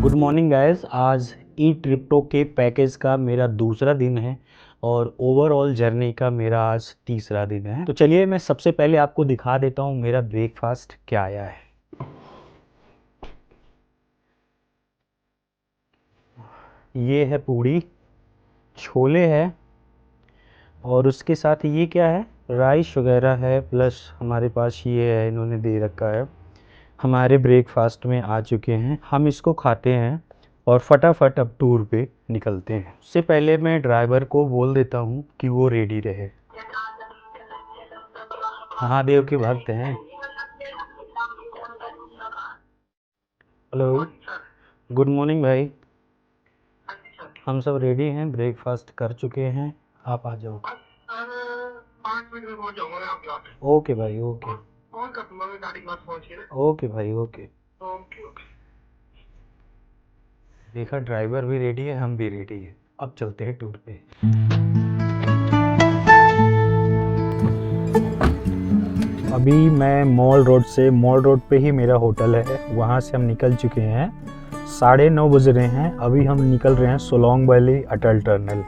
Speaker 1: गुड मॉर्निंग गाइस, आज ईट ट्रिप्टो के पैकेज का मेरा दूसरा दिन है और ओवरऑल जर्नी का मेरा आज तीसरा दिन है। तो चलिए मैं सबसे पहले आपको दिखा देता हूँ मेरा ब्रेकफास्ट क्या आया है। ये है पूड़ी, छोले है और उसके साथ ये क्या है, राइस वगैरह है, प्लस हमारे पास ये है, इन्होंने दे रखा है। हमारे ब्रेकफास्ट में आ चुके हैं, हम इसको खाते हैं और फटाफट अब टूर पे निकलते हैं। उससे पहले मैं ड्राइवर को बोल देता हूँ कि वो रेडी रहे। महादेव के भक्त हैं। हेलो, गुड मॉर्निंग भाई। हम सब रेडी हैं, ब्रेकफास्ट कर चुके हैं, आप आ जाओ।
Speaker 5: 5 मिनट में पहुंच जाऊंगा मैं आपके ऑफिस।
Speaker 1: ओके भाई, ओके।
Speaker 5: फोन कर दूंगा मैं गाड़ी के पास पहुंच के ना।
Speaker 1: ओके भाई, ओके।
Speaker 5: Okay okay.
Speaker 1: देखा, ड्राइवर भी रेडी है, हम भी रेडी है। अब चलते हैं टूर पे। अभी मैं मॉल रोड पे ही मेरा होटल है, वहाँ से हम निकल चुके हैं। 9:30 बज रहे हैं। अभी हम निकल रहे हैं सोलोंग वैली अटल टनल।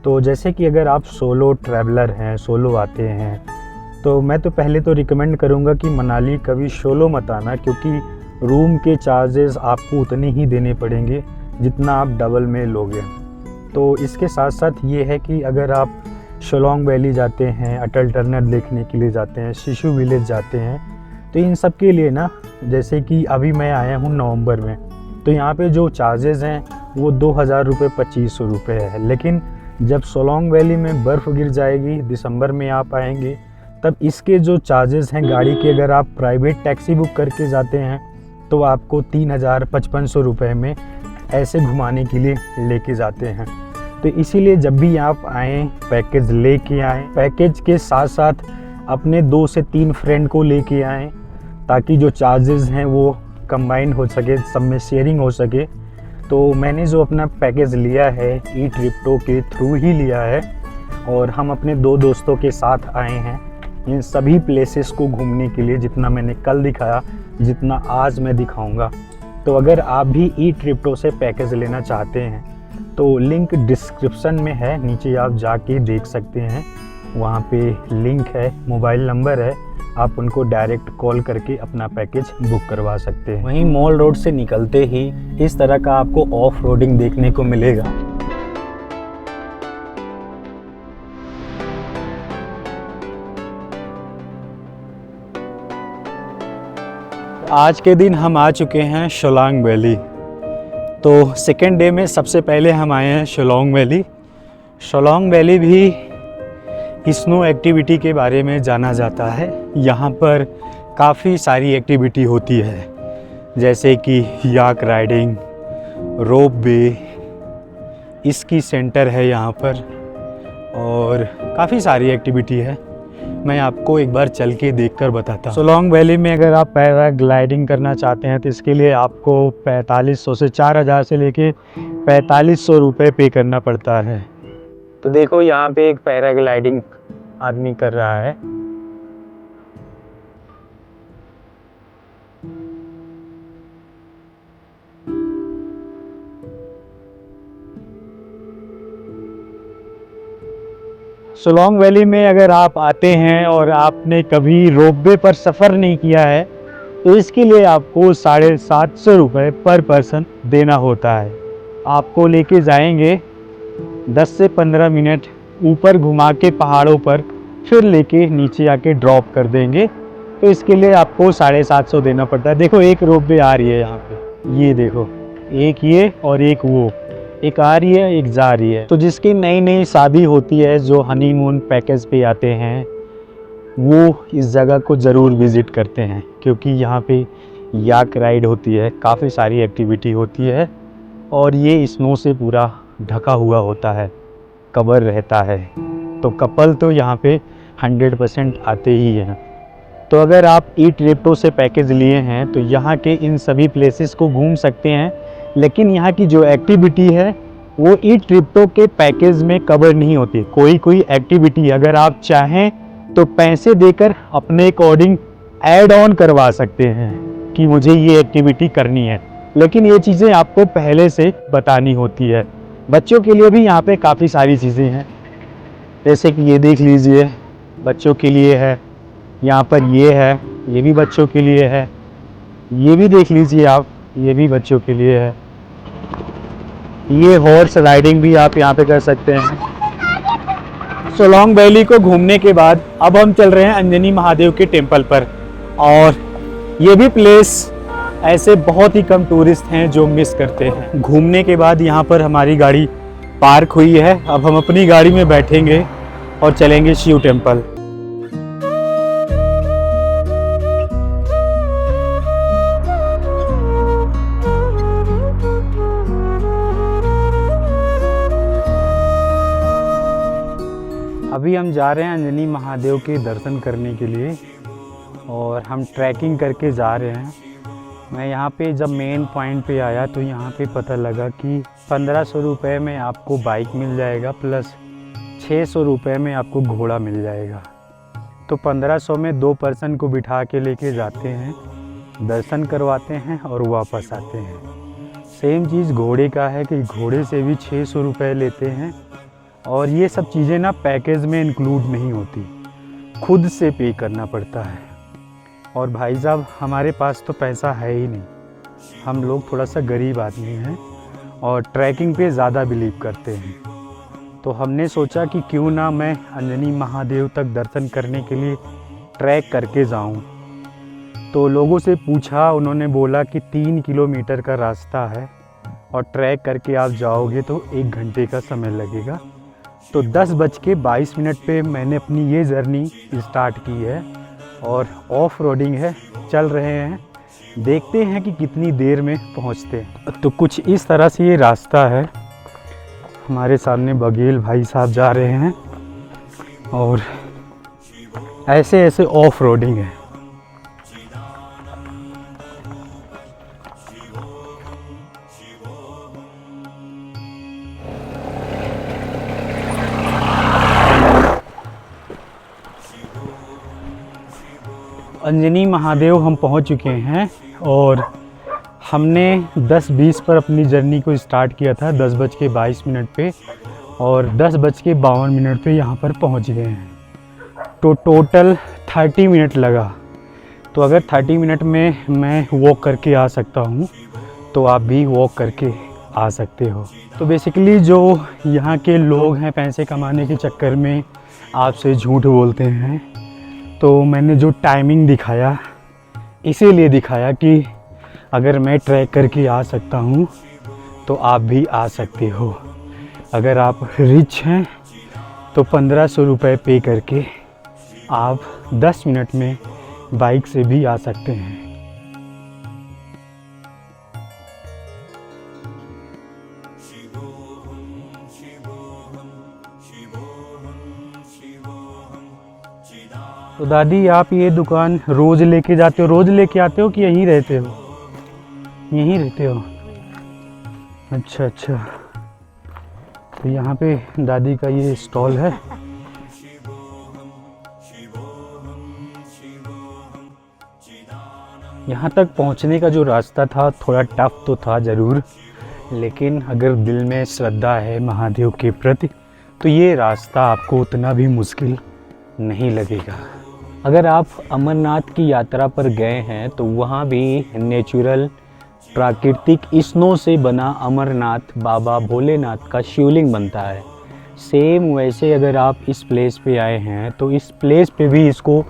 Speaker 1: तो जैसे कि अगर आप सोलो ट्रैवलर हैं, सोलो आते हैं, तो मैं तो पहले तो रिकमेंड करूँगा कि मनाली कभी सोलो मत आना, क्योंकि रूम के चार्जेस आपको उतने ही देने पड़ेंगे जितना आप डबल में लोगे। तो इसके साथ साथ ये है कि अगर आप सोलोंग वैली जाते हैं, अटल टनल देखने के लिए जाते हैं, शिशु विलेज जाते हैं, तो इन सब के लिए ना, जैसे कि अभी मैं आया हूँ नवंबर में, तो यहाँ पे जो चार्जेस हैं वो 2000 रुपये 2500 रुपये है। लेकिन जब सोलोंग वैली में बर्फ़ गिर जाएगी, दिसंबर में आप आएंगे, तब इसके जो चार्जेस हैं गाड़ी के, अगर आप प्राइवेट टैक्सी बुक करके जाते हैं तो आपको 3500 रुपये में ऐसे घुमाने के लिए लेके जाते हैं। तो इसीलिए जब भी आप आएँ पैकेज लेके आएँ, पैकेज के साथ साथ अपने 2 से 3 फ्रेंड को लेके आएँ, ताकि जो चार्जेस हैं वो कंबाइन हो सके, सब में शेयरिंग हो सके। तो मैंने जो अपना पैकेज लिया है ई ट्रिप्टो के थ्रू ही लिया है और हम अपने 2 दोस्तों के साथ आए हैं इन सभी प्लेसेस को घूमने के लिए, जितना मैंने कल दिखाया, जितना आज मैं दिखाऊंगा। तो अगर आप भी ई ट्रिप्टो से पैकेज लेना चाहते हैं तो लिंक डिस्क्रिप्शन में है, नीचे आप जाके देख सकते हैं, वहाँ पे लिंक है, मोबाइल नंबर है, आप उनको डायरेक्ट कॉल करके अपना पैकेज बुक करवा सकते हैं। वहीं मॉल रोड से निकलते ही इस तरह का आपको ऑफ रोडिंग देखने को मिलेगा। आज के दिन हम आ चुके हैं सोलोंग वैली। तो सेकेंड डे में सबसे पहले हम आए हैं सोलोंग वैली। सोलोंग वैली भी स्नो एक्टिविटी के बारे में जाना जाता है। यहाँ पर काफ़ी सारी एक्टिविटी होती है, जैसे कि याक राइडिंग, रोप वे, स्की सेंटर है यहाँ पर और काफ़ी सारी एक्टिविटी है। मैं आपको एक बार चल के देखकर बताता हूँ। सोलोंग वैली में अगर आप पैराग्लाइडिंग करना चाहते हैं तो इसके लिए आपको 4500 से 4000 से लेके 4500 रुपये पे करना पड़ता है। तो देखो यहाँ पे एक पैराग्लाइडिंग आदमी कर रहा है। सोलोंग वैली में अगर आप आते हैं और आपने कभी रोपवे पर सफ़र नहीं किया है तो इसके लिए आपको 750 रुपये पर पर्सन देना होता है। आपको लेके जाएंगे 10 से 15 मिनट ऊपर घुमा के पहाड़ों पर, फिर लेके नीचे आके ड्रॉप कर देंगे। तो इसके लिए आपको 750 देना पड़ता है। देखो एक रोपवे आ रही है यहाँ पे, ये देखो, एक ये और एक वो, एक आ रही है एक जा रही है। तो जिसकी नई नई शादी होती है, जो हनीमून पैकेज पे आते हैं, वो इस जगह को ज़रूर विज़िट करते हैं, क्योंकि यहाँ पे याक राइड होती है, काफ़ी सारी एक्टिविटी होती है और ये स्नो से पूरा ढका हुआ होता है, कवर रहता है। तो कपल तो यहाँ पे 100% आते ही हैं। तो अगर आप ई ट्रिप्टो से पैकेज लिए हैं तो यहाँ के इन सभी प्लेसेस को घूम सकते हैं, लेकिन यहाँ की जो एक्टिविटी है वो ई ट्रिप्टो के पैकेज में कवर नहीं होती। कोई कोई एक्टिविटी अगर आप चाहें तो पैसे देकर अपने अकॉर्डिंग ऐड ऑन करवा सकते हैं कि मुझे ये एक्टिविटी करनी है, लेकिन ये चीज़ें आपको पहले से बतानी होती है। बच्चों के लिए भी यहाँ पे काफ़ी सारी चीज़ें हैं, जैसे कि ये देख लीजिए, बच्चों के लिए है। यहाँ पर ये है, ये भी बच्चों के लिए है। ये भी देख लीजिए आप, ये भी बच्चों के लिए है। ये हॉर्स राइडिंग भी आप यहाँ पे कर सकते हैं। सोलोंग वैली को घूमने के बाद अब हम चल रहे हैं अंजनी महादेव के टेम्पल पर, और ये भी प्लेस ऐसे बहुत ही कम टूरिस्ट हैं जो मिस करते हैं। घूमने के बाद यहाँ पर हमारी गाड़ी पार्क हुई है। अब हम अपनी गाड़ी में बैठेंगे और चलेंगे शिव टेम्पल। अभी हम जा रहे हैं अंजनी महादेव के दर्शन करने के लिए और हम ट्रैकिंग करके जा रहे हैं। मैं यहाँ पे जब मेन पॉइंट पे आया तो यहाँ पे पता लगा कि 1500 रुपये में आपको बाइक मिल जाएगा, प्लस 600 रुपये में आपको घोड़ा मिल जाएगा। तो 1500 में 2 पर्सन को बिठा के लेके जाते हैं, दर्शन करवाते हैं और वापस आते हैं। सेम चीज़ घोड़े का है कि घोड़े से भी 600 रुपये लेते हैं, और ये सब चीज़ें ना पैकेज में इंक्लूड नहीं होती, खुद से पे करना पड़ता है। और भाई साहब हमारे पास तो पैसा है ही नहीं, हम लोग थोड़ा सा गरीब आदमी हैं और ट्रैकिंग पे ज़्यादा बिलीव करते हैं। तो हमने सोचा कि क्यों ना मैं अंजनी महादेव तक दर्शन करने के लिए ट्रैक करके जाऊं। तो लोगों से पूछा, उन्होंने बोला कि 3 किलोमीटर का रास्ता है और ट्रैक करके आप जाओगे तो 1 घंटे का समय लगेगा। तो 10:22 पे मैंने अपनी ये जर्नी स्टार्ट की है और ऑफ रोडिंग है, चल रहे हैं, देखते हैं कि कितनी देर में पहुंचते हैं। तो कुछ इस तरह से ये रास्ता है। हमारे सामने बघेल भाई साहब जा रहे हैं और ऐसे ऐसे ऑफ रोडिंग है। अंजनी महादेव हम पहुंच चुके हैं और हमने 10:20 पर अपनी जर्नी को स्टार्ट किया था, 10:22 पे, और 10:52 पे यहाँ पर पहुँच गए हैं। तो टोटल 30 मिनट लगा। तो अगर 30 मिनट में मैं वॉक करके आ सकता हूँ तो आप भी वॉक करके आ सकते हो। तो बेसिकली जो यहाँ के लोग हैं पैसे कमाने के चक्कर में आपसे झूठ बोलते हैं। तो मैंने जो टाइमिंग दिखाया इसीलिए दिखाया कि अगर मैं ट्रैक करके आ सकता हूँ तो आप भी आ सकते हो। अगर आप रिच हैं तो 1500 रुपये पे करके आप 10 मिनट में बाइक से भी आ सकते हैं।
Speaker 2: शिवोहम शिवोहम शिदा
Speaker 1: तो दादी आप ये दुकान रोज लेके जाते हो, रोज लेके आते हो कि यहीं रहते हो? यहीं रहते हो? अच्छा अच्छा। तो यहाँ पे दादी का ये स्टॉल है। यहाँ तक पहुँचने का जो रास्ता था थोड़ा टफ तो था ज़रूर, लेकिन अगर दिल में श्रद्धा है महादेव के प्रति तो ये रास्ता आपको उतना भी मुश्किल नहीं लगेगा। अगर आप अमरनाथ की यात्रा पर गए हैं तो वहाँ भी नेचुरल प्राकृतिक स्नो से बना अमरनाथ बाबा भोलेनाथ का शिवलिंग बनता है। सेम वैसे अगर आप इस प्लेस पे आए हैं तो इस प्लेस पे भी इसको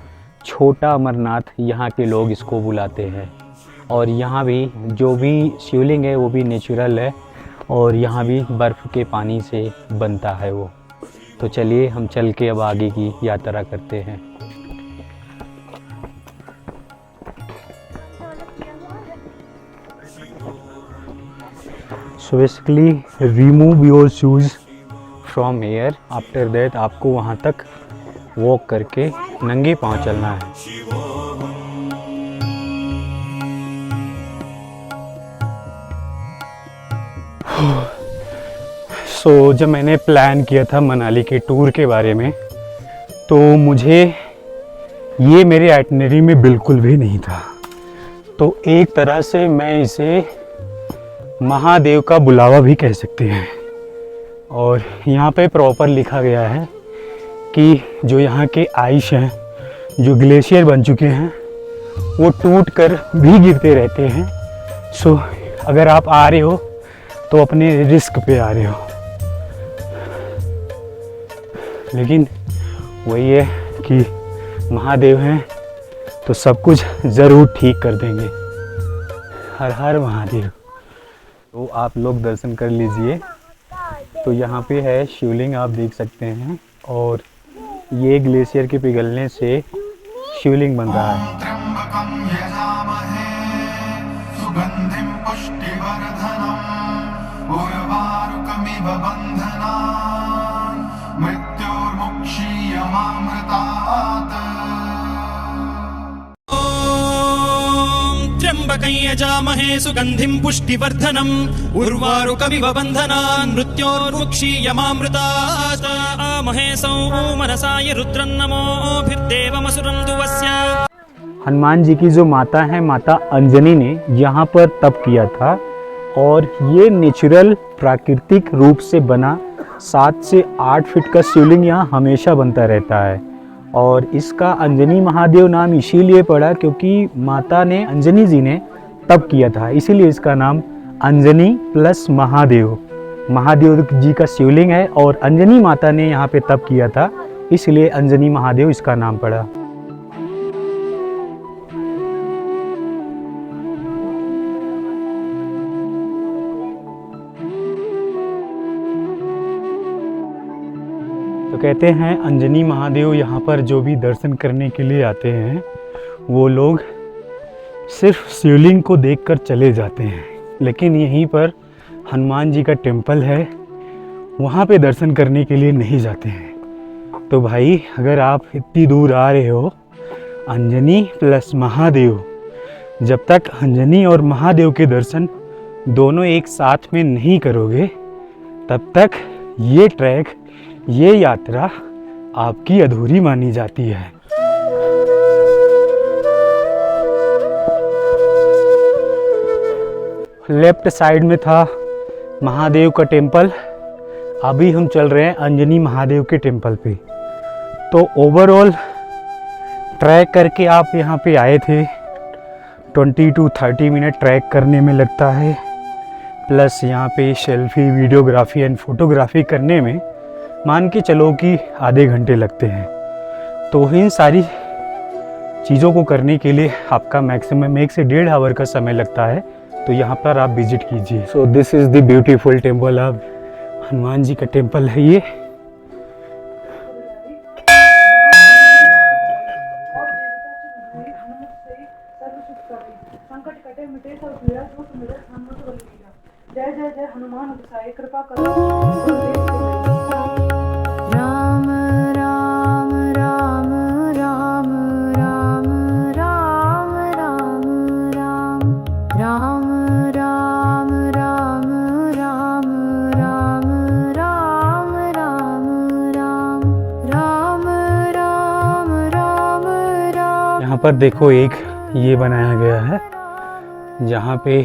Speaker 1: छोटा अमरनाथ यहाँ के लोग इसको बुलाते हैं। और यहाँ भी जो भी शिवलिंग है वो भी नेचुरल है और यहाँ भी बर्फ़ के पानी से बनता है वो। तो चलिए हम चल के अब आगे की यात्रा करते हैं। So basically remove your shoes from here, after that आपको वहाँ तक वॉक करके नंगे पाँव चलना है। सो जब मैंने प्लान किया था मनाली के टूर के बारे में तो मुझे ये मेरे आइटनरी में बिल्कुल भी नहीं था। तो एक तरह से मैं इसे महादेव का बुलावा भी कह सकते हैं। और यहाँ पे प्रॉपर लिखा गया है कि जो यहाँ के आइस हैं, जो ग्लेशियर बन चुके हैं, वो टूट कर भी गिरते रहते हैं। सो अगर आप आ रहे हो तो अपने रिस्क पे आ रहे हो, लेकिन वही है कि महादेव हैं तो सब कुछ ज़रूर ठीक कर देंगे। हर हर महादेव। तो आप लोग दर्शन कर लीजिए। तो यहाँ पे है शिवलिंग, आप देख सकते हैं, और ये ग्लेशियर के पिघलने से शिवलिंग बन रहा है।
Speaker 2: त्र्यंबकं यजामहे सुगंधिं पुष्टिवर्धनम् उर्वारुकमिव बन्धनान् मृत्योर्मुक्षीयमामृतात्।
Speaker 6: त्र्यंबकं यजामहे सुगंधिं पुष्टिवर्धनम् उर्वारुकमिव बन्धनान् मृत्योर्मुक्षीयमामृतात्। आमहे सौमनसाय रुद्रं नमोभिर्देवमसुरं दुवस्य।
Speaker 1: हनुमान जी की जो माता है, माता अंजनी ने यहाँ पर तप किया था और ये नेचुरल प्राकृतिक रूप से बना 7 से 8 फीट का शिवलिंग यहाँ हमेशा बनता रहता है। और इसका अंजनी महादेव नाम इसीलिए पड़ा क्योंकि माता ने, अंजनी जी ने तप किया था, इसीलिए इसका नाम अंजनी प्लस महादेव, महादेव जी का शिवलिंग है। और अंजनी माता ने यहाँ पे तप किया था, इसलिए अंजनी महादेव इसका नाम पड़ा। तो कहते हैं अंजनी महादेव यहाँ पर जो भी दर्शन करने के लिए आते हैं वो लोग सिर्फ शिवलिंग को देखकर चले जाते हैं, लेकिन यहीं पर हनुमान जी का टेम्पल है, वहाँ पे दर्शन करने के लिए नहीं जाते हैं। तो भाई अगर आप इतनी दूर आ रहे हो, अंजनी प्लस महादेव, जब तक अंजनी और महादेव के दर्शन दोनों एक साथ में नहीं करोगे तब तक ये ट्रैक, ये यात्रा आपकी अधूरी मानी जाती है। लेफ्ट साइड में था महादेव का टेम्पल, अभी हम चल रहे हैं अंजनी महादेव के टेम्पल पे। तो ओवरऑल ट्रैक करके आप यहाँ पे आए थे, 20 to 30 मिनट ट्रैक करने में लगता है, प्लस यहाँ पे सेल्फी, वीडियोग्राफी एंड फोटोग्राफी करने में मान के चलो कि आधे घंटे लगते हैं। तो इन सारी चीज़ों को करने के लिए आपका मैक्सिमम 1 से 1.5 आवर का समय लगता है। तो यहाँ पर आप विजिट कीजिए। So this is the beautiful temple, अब हनुमान जी का टेम्पल है ये।
Speaker 7: संकट कटे मिटे सब पीड़ा जो मिले हनुमत बल लीला। जय जय जय हनुमान गोसाई कृपा करो।
Speaker 4: राम राम राम राम
Speaker 1: यहाँ पर देखो एक ये बनाया गया है जहाँ पे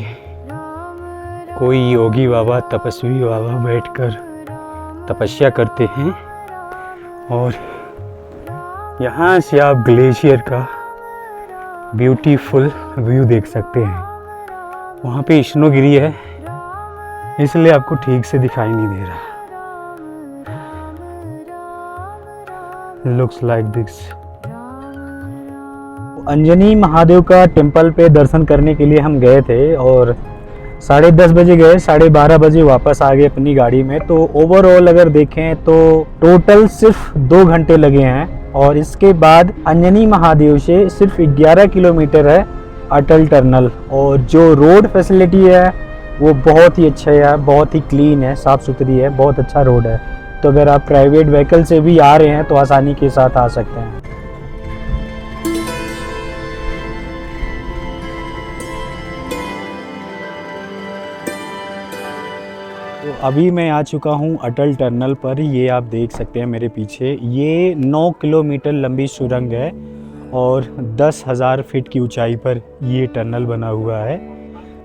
Speaker 1: कोई योगी बाबा तपस्वी बाबा बैठकर तपस्या करते हैं और यहाँ से आप ग्लेशियर का ब्यूटीफुल व्यू देख सकते हैं। वहाँ पे स्नो गिरी है इसलिए आपको ठीक से दिखाई नहीं दे रहा। Looks like this. Anjani Mahadev का टेम्पल पे दर्शन करने के लिए हम गए थे और 10:30 बजे गए, 12:30 बजे वापस आ गए अपनी गाड़ी में। तो ओवरऑल अगर देखें तो टोटल सिर्फ 2 घंटे लगे हैं। और इसके बाद अंजनी महादेव से सिर्फ 11 किलोमीटर है अटल टनल। और जो रोड फैसिलिटी है वो बहुत ही अच्छा है, बहुत ही क्लीन है, साफ़ सुथरी है, बहुत अच्छा रोड है। तो अगर आप प्राइवेट व्हीकल से भी आ रहे हैं तो आसानी के साथ आ सकते हैं। तो अभी मैं आ चुका हूँ अटल टनल पर। ये आप देख सकते हैं मेरे पीछे, ये 9 किलोमीटर लंबी सुरंग है और 10,000 फीट की ऊंचाई पर ये टनल बना हुआ है।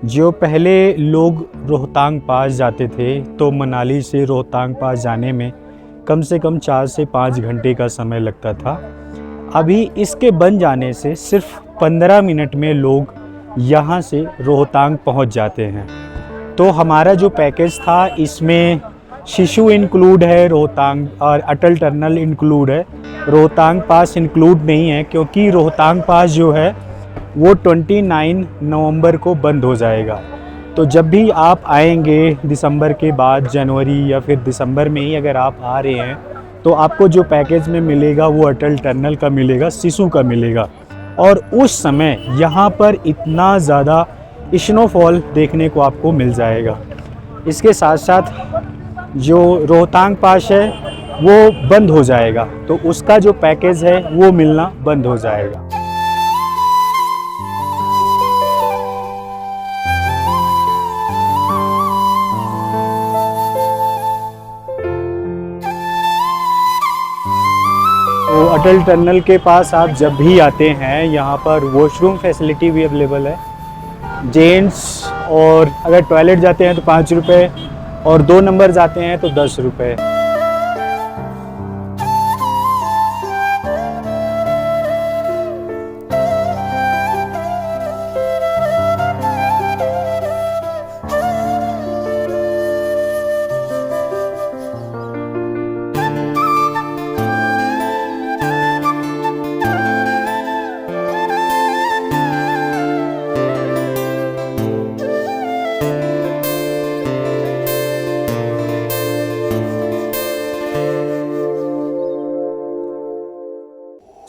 Speaker 1: जो पहले लोग रोहतांग पास जाते थे तो मनाली से रोहतांग पास जाने में कम से कम 4 से 5 घंटे का समय लगता था। अभी इसके बन जाने से सिर्फ 15 मिनट में लोग यहाँ से रोहतांग पहुँच जाते हैं। तो हमारा जो पैकेज था इसमें शिशु इंक्लूड है, रोहतांग और अटल टनल इंक्लूड है, रोहतांग पास इंक्लूड नहीं है क्योंकि रोहतांग पास जो है वो 29 नवंबर को बंद हो जाएगा। तो जब भी आप आएंगे दिसंबर के बाद, जनवरी या फिर दिसंबर में ही अगर आप आ रहे हैं तो आपको जो पैकेज में मिलेगा वो अटल टनल का मिलेगा, शिशु का मिलेगा। और उस समय यहाँ पर इतना ज़्यादा स्नोफॉल देखने को आपको मिल जाएगा। इसके साथ साथ जो रोहतांग पास है वो बंद हो जाएगा, तो उसका जो पैकेज है वो मिलना बंद हो जाएगा। तो अटल टनल के पास आप जब भी आते हैं यहाँ पर वॉशरूम फैसिलिटी भी अवेलेबल है जेंट्स, और अगर टॉयलेट जाते हैं तो 5 रुपये और 2 नंबर जाते हैं तो 10 रुपये।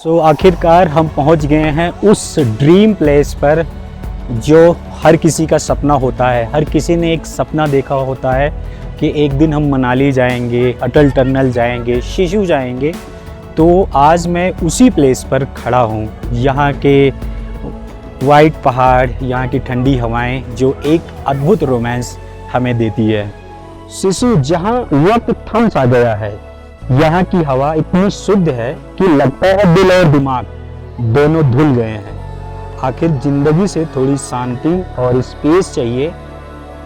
Speaker 1: तो आखिरकार हम पहुंच गए हैं उस ड्रीम प्लेस पर जो हर किसी का सपना होता है। हर किसी ने एक सपना देखा होता है कि एक दिन हम मनाली जाएंगे, अटल टनल जाएंगे, शिशु जाएंगे। तो आज मैं उसी प्लेस पर खड़ा हूँ। यहाँ के वाइट पहाड़, यहाँ की ठंडी हवाएं जो एक अद्भुत रोमांस हमें देती है। शिशु जहाँ वक्त थम सा गया है, यहाँ की हवा इतनी शुद्ध है कि लगता है दिल और दिमाग दोनों धुल गए हैं। आखिर जिंदगी से थोड़ी शांति और स्पेस चाहिए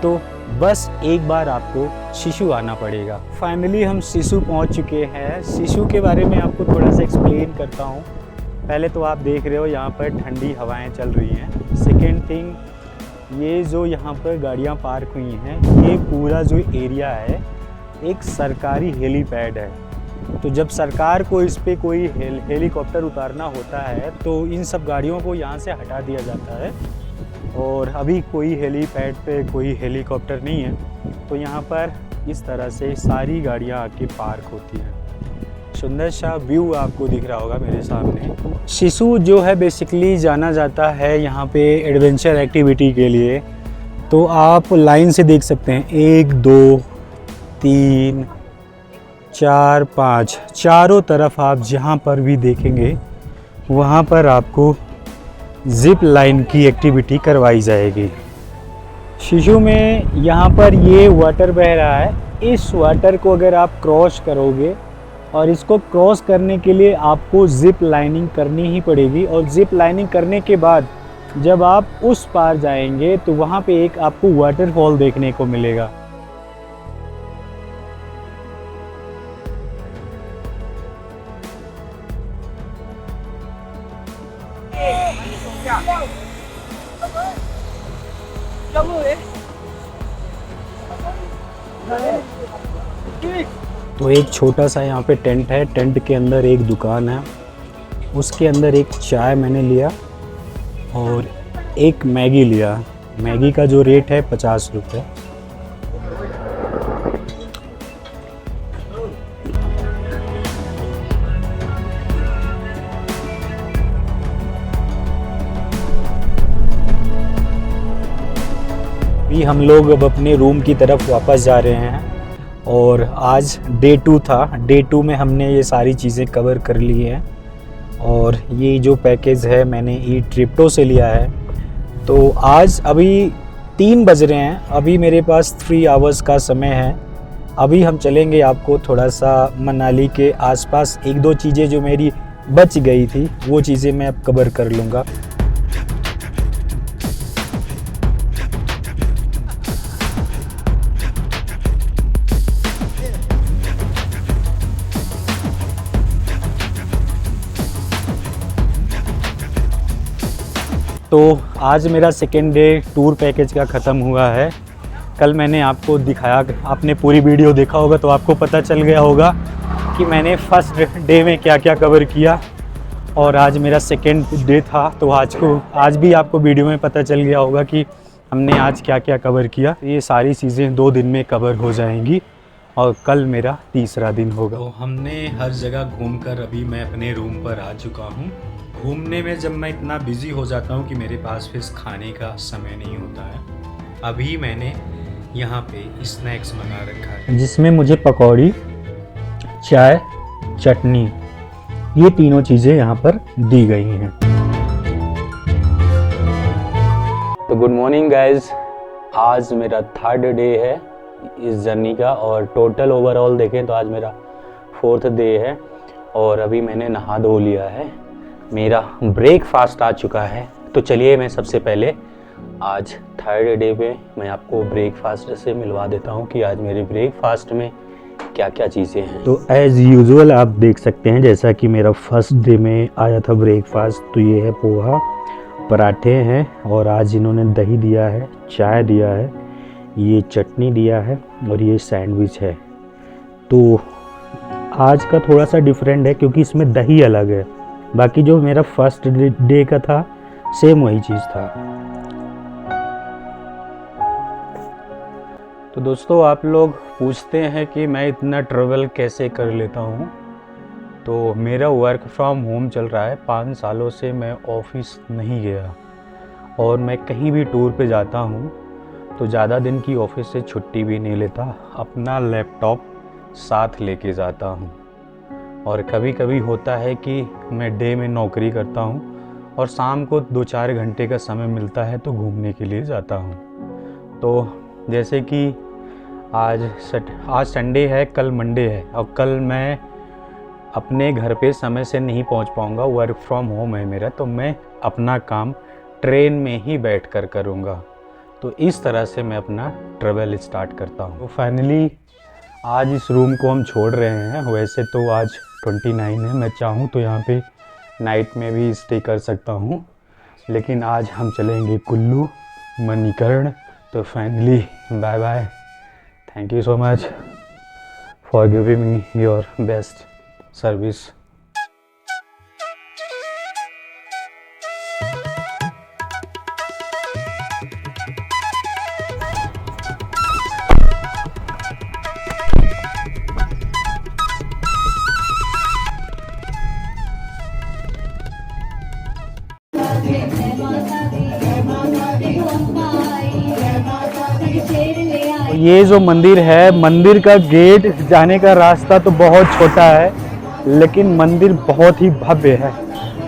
Speaker 1: तो बस एक बार आपको शिशु आना पड़ेगा। फाइनली हम शिशु पहुंच चुके हैं। शिशु के बारे में आपको थोड़ा सा एक्सप्लेन करता हूं। पहले तो आप देख रहे हो यहाँ पर ठंडी हवाएं चल रही हैं। सेकेंड थिंग, ये जो यहाँ पर गाड़ियाँ पार्क हुई हैं, ये पूरा जो एरिया है एक सरकारी हेलीपैड है। तो जब सरकार को इस पे कोई हेलीकॉप्टर उतारना होता है तो इन सब गाड़ियों को यहाँ से हटा दिया जाता है। और अभी कोई हेलीपैड पे कोई हेलीकॉप्टर नहीं है, तो यहाँ पर इस तरह से सारी गाड़ियाँ आके पार्क होती हैं। सुंदर सा व्यू आपको दिख रहा होगा मेरे सामने। शिशु जो है बेसिकली जाना जाता है यहाँ पे एडवेंचर एक्टिविटी के लिए। तो आप लाइन से देख सकते हैं 1 2 3 4 5, चारों तरफ आप जहाँ पर भी देखेंगे वहाँ पर आपको जिप लाइन की एक्टिविटी करवाई जाएगी। शिशु में यहाँ पर ये वाटर बह रहा है। इस वाटर को अगर आप क्रॉस करोगे और इसको क्रॉस करने के लिए आपको जिप लाइनिंग करनी ही पड़ेगी। और जिप लाइनिंग करने के बाद जब आप उस पार जाएंगे तो वहाँ पे एक आपको वाटरफॉल देखने को मिलेगा। तो एक छोटा सा यहाँ पे टेंट है, टेंट के अंदर एक दुकान है, उसके अंदर एक चाय मैंने लिया और एक मैगी लिया। मैगी का जो रेट है 50 रुपये। अभी हम लोग अब अपने रूम की तरफ वापस जा रहे हैं और आज डे 2 था। डे 2 में हमने ये सारी चीज़ें कवर कर ली हैं और ये जो पैकेज है मैंने ई ट्रिप्टो से लिया है। तो आज अभी 3 बज रहे हैं, अभी मेरे पास 3 आवर्स का समय है। अभी हम चलेंगे आपको थोड़ा सा मनाली के आसपास 1-2 चीज़ें जो मेरी बच गई थी वो चीज़ें मैं अब कवर कर लूँगा। तो आज मेरा सेकेंड डे टूर पैकेज का ख़त्म हुआ है। कल मैंने आपको दिखाया, आपने पूरी वीडियो देखा होगा तो आपको पता चल गया होगा कि मैंने फर्स्ट डे में क्या क्या कवर किया और आज मेरा सेकेंड डे था। तो आज भी आपको वीडियो में पता चल गया होगा कि हमने आज क्या क्या कवर किया। ये सारी चीज़ें 2 दिन में कवर हो जाएंगी और कल मेरा तीसरा दिन होगा। तो हमने हर जगह घूमकर अभी मैं अपने रूम पर आ चुका हूँ। घूमने में जब मैं इतना बिज़ी हो जाता हूँ कि मेरे पास फिर खाने का समय नहीं होता है। अभी मैंने यहाँ पे स्नैक्स मंगा रखा है जिसमें मुझे पकौड़ी, चाय, चटनी, ये तीनों चीज़ें यहाँ पर दी गई हैं। तो गुड मॉर्निंग गाइज, आज मेरा 3rd डे है इस जर्नी का और टोटल ओवरऑल देखें तो आज मेरा 4th डे है और अभी मैंने नहा धो लिया है। मेरा ब्रेकफास्ट आ चुका है। तो चलिए मैं सबसे पहले आज 3rd डे पे मैं आपको ब्रेकफास्ट से मिलवा देता हूँ कि आज मेरे ब्रेकफास्ट में क्या क्या चीज़ें हैं। तो एज़ यूजुअल आप देख सकते हैं जैसा कि मेरा फर्स्ट डे में आया था ब्रेकफास्ट। तो ये है पोहा, पराठे हैं और आज इन्होंने दही दिया है, चाय दिया है, ये चटनी दिया है और ये सैंडविच है। तो आज का थोड़ा सा डिफरेंट है क्योंकि इसमें दही अलग है, बाकी जो मेरा फर्स्ट डे का था सेम वही चीज़ था। तो दोस्तों आप लोग पूछते हैं कि मैं इतना ट्रैवल कैसे कर लेता हूँ। तो मेरा वर्क फ्रॉम होम चल रहा है, 5 सालों से मैं ऑफिस नहीं गया और मैं कहीं भी टूर पे जाता हूँ तो ज़्यादा दिन की ऑफिस से छुट्टी भी नहीं लेता, अपना लैपटॉप साथ लेके जाता हूँ। और कभी कभी होता है कि मैं डे में नौकरी करता हूँ और शाम को 2-4 घंटे का समय मिलता है तो घूमने के लिए जाता हूँ। तो जैसे कि आज संडे है, कल मंडे है और कल मैं अपने घर पे समय से नहीं पहुँच पाऊँगा, वर्क फ्रॉम होम है मेरा, तो मैं अपना काम ट्रेन में ही बैठ कर करूँगा। तो इस तरह से मैं अपना ट्रैवल स्टार्ट करता हूँ। तो फाइनली आज इस रूम को हम छोड़ रहे हैं। वैसे तो आज 29 है, मैं चाहूँ तो यहाँ पे नाइट में भी स्टे कर सकता हूँ, लेकिन आज हम चलेंगे कुल्लू, मणिकर्ण। तो finally bye bye, thank you so much for giving me your best service. ये जो मंदिर है, मंदिर का गेट जाने का रास्ता तो बहुत छोटा है, लेकिन मंदिर बहुत ही भव्य है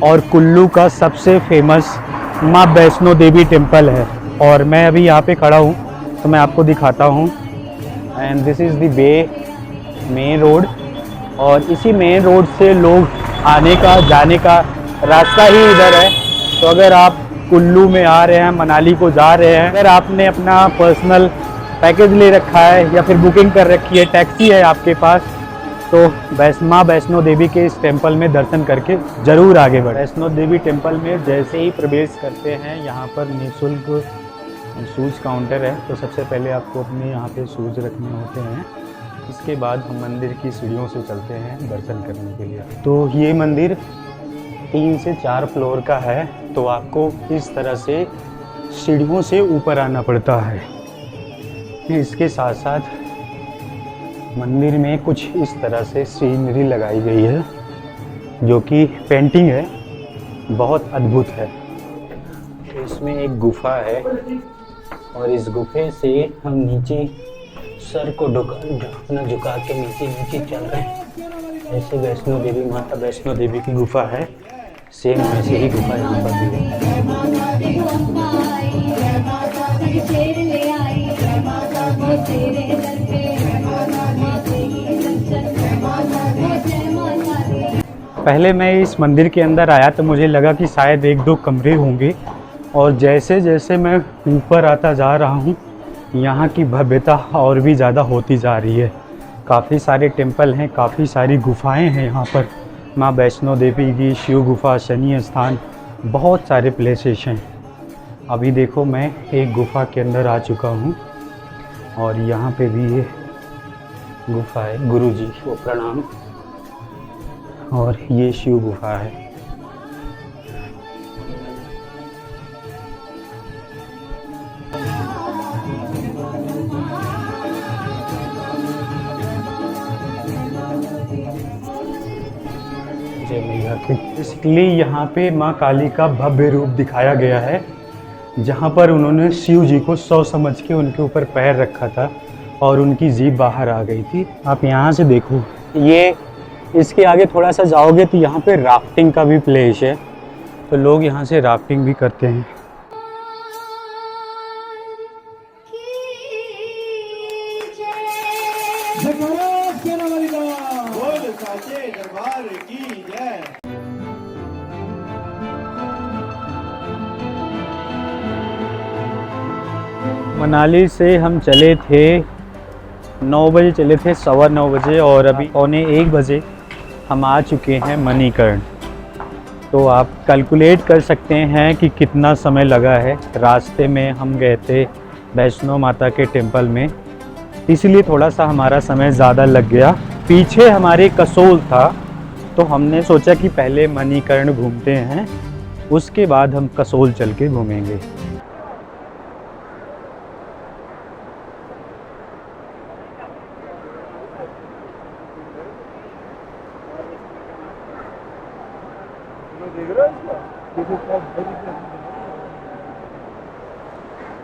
Speaker 1: और कुल्लू का सबसे फेमस माँ वैष्णो देवी टेम्पल है। और मैं अभी यहाँ पे खड़ा हूँ तो मैं आपको दिखाता हूँ। And this is the way, main road और इसी मेन रोड से लोग आने का जाने का रास्ता ही इधर है। तो अगर आप कुल्लू में आ रहे हैं, मनाली को जा रहे हैं, अगर आपने अपना पर्सनल पैकेज ले रखा है या फिर बुकिंग कर रखी है, टैक्सी है आपके पास, तो माँ वैष्णो देवी के इस टेंपल में दर्शन करके ज़रूर आगे बढ़े। वैष्णो देवी टेंपल में जैसे ही प्रवेश करते हैं यहाँ पर निःशुल्क शूज़ काउंटर है। तो सबसे पहले आपको अपने यहाँ पे शूज़ रखने होते हैं। इसके बाद हम मंदिर की सीढ़ियों से चलते हैं दर्शन करने के लिए। तो ये मंदिर 3 से 4 फ्लोर का है, तो आपको इस तरह से सीढ़ियों से ऊपर आना पड़ता है। इसके साथ साथ मंदिर में कुछ इस तरह से सीनरी लगाई गई है, जो कि पेंटिंग है, बहुत अद्भुत है। इसमें एक गुफा है और इस गुफे से हम नीचे सर को अपना झुका के नीचे चल रहे हैं। ऐसे वैष्णो देवी, माता वैष्णो देवी की गुफा है, सेम वैसे ही गुफा यहाँ पर भी है। पहले मैं इस मंदिर के अंदर आया तो मुझे लगा कि शायद 1-2 कमरे होंगे, और जैसे जैसे मैं ऊपर आता जा रहा हूँ यहाँ की भव्यता और भी ज़्यादा होती जा रही है। काफ़ी सारे टेंपल हैं, काफ़ी सारी गुफाएं हैं यहाँ पर, माँ वैष्णो देवी की, शिव गुफा, शनि स्थान, बहुत सारे प्लेसेस हैं। अभी देखो मैं एक गुफा के अंदर आ चुका हूँ और यहाँ पे भी ये गुफा है, गुरुजी को प्रणाम, और ये शिव गुफा है। बेसिकली यहाँ पे माँ काली का भव्य रूप दिखाया गया है, जहाँ पर उन्होंने शिव जी को 100 समझ के उनके ऊपर पैर रखा था और उनकी जीभ बाहर आ गई थी। आप यहाँ से देखो, ये इसके आगे थोड़ा सा जाओगे तो यहाँ पे राफ्टिंग का भी प्लेस है, तो लोग यहाँ से राफ्टिंग भी करते हैं। मनाली से हम चले थे 9 बजे, चले थे 9:15 बजे, और अभी 1:45 बजे हम आ चुके हैं मणिकर्ण। तो आप कैलकुलेट कर सकते हैं कि कितना समय लगा है। रास्ते में हम गए थे वैष्णो माता के टेंपल में, इसलिए थोड़ा सा हमारा समय ज़्यादा लग गया। पीछे हमारे कसोल था, तो हमने सोचा कि पहले मणिकर्ण घूमते हैं, उसके बाद हम कसोल चल के घूमेंगे।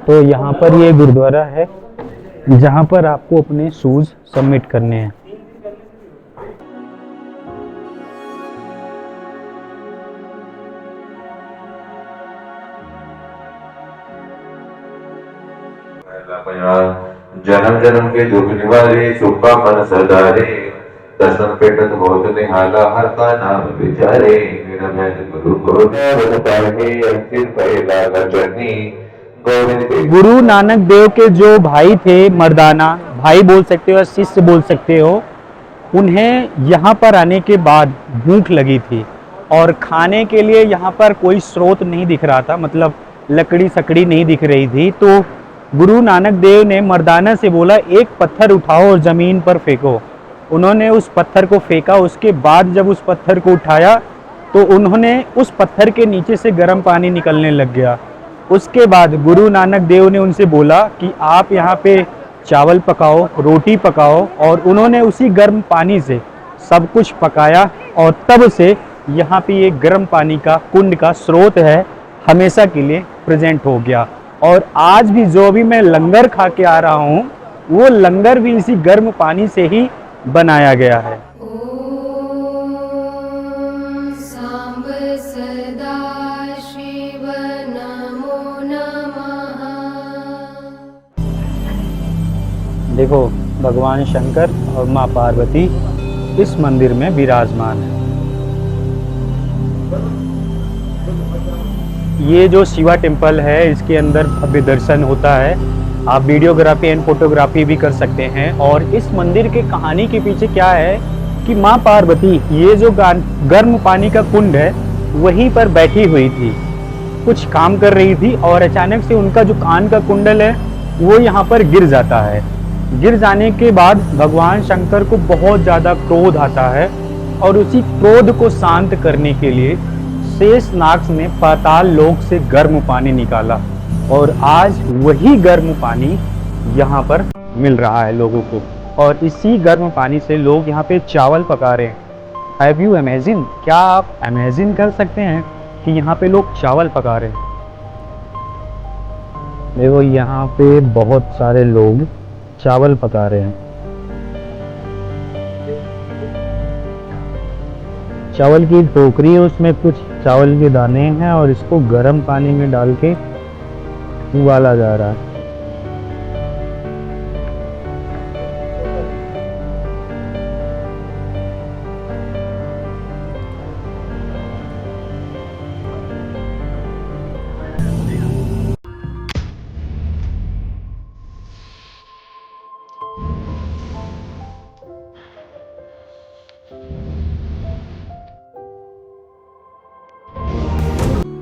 Speaker 1: तो यहाँ पर ये गुरुद्वारा है, जहाँ पर आपको अपने शूज़ सबमिट करने हैं।
Speaker 8: जन्म जन्म के दुख निवारे, सुखा मन सदारे, दर्शन पेटत बहुत निहाला, हर का नाम विचारे, मेरा मैं गुरु को
Speaker 1: गुरु नानक देव के जो भाई थे, मर्दाना भाई बोल सकते हो, शिष्य बोल सकते हो, उन्हें यहाँ पर आने के बाद भूख लगी थी और खाने के लिए यहाँ पर कोई स्रोत नहीं दिख रहा था, मतलब लकड़ी सकड़ी नहीं दिख रही थी। तो गुरु नानक देव ने मर्दाना से बोला, एक पत्थर उठाओ और ज़मीन पर फेंको। उन्होंने उस पत्थर को फेंका। उसके बाद जब उस पत्थर को उठाया तो उन्होंने उस पत्थर के नीचे से गर्म पानी निकलने लग गया। उसके बाद गुरु नानक देव ने उनसे बोला कि आप यहाँ पे चावल पकाओ, रोटी पकाओ, और उन्होंने उसी गर्म पानी से सब कुछ पकाया, और तब से यहाँ पे ये गर्म पानी का कुंड का स्रोत है, हमेशा के लिए प्रेजेंट हो गया। और आज भी जो भी मैं लंगर खा के आ रहा हूँ, वो लंगर भी इसी गर्म पानी से ही बनाया गया है।
Speaker 4: सांब सदा शिव नमो नमः।
Speaker 1: देखो भगवान शंकर और माँ पार्वती इस मंदिर में विराजमान है। ये जो शिवा टेम्पल है, इसके अंदर भव्य दर्शन होता है। आप वीडियोग्राफी एंड फोटोग्राफी भी कर सकते हैं। और इस मंदिर के कहानी के पीछे क्या है कि माँ पार्वती ये जो गर्म पानी का कुंड है वहीं पर बैठी हुई थी, कुछ काम कर रही थी और अचानक से उनका जो कान का कुंडल है वो यहाँ पर गिर जाता है। गिर जाने के बाद भगवान शंकर को बहुत ज़्यादा क्रोध आता है और उसी क्रोध को शांत करने के लिए शेषनाग ने पाताल लोक से गर्म पानी निकाला और आज वही गर्म पानी यहाँ पर मिल रहा है लोगों को। और इसी गर्म पानी से लोग यहाँ पे चावल पका रहे हैं। हैव यू इमेजिन, क्या आप इमेजिन कर सकते हैं कि यहाँ पे लोग चावल पका रहे हैं? देखो यहाँ पे बहुत सारे लोग चावल पका रहे हैं। चावल की टोकरी है, उसमें कुछ चावल के दाने हैं और इसको गर्म पानी में डाल के उबाला जा रहा है।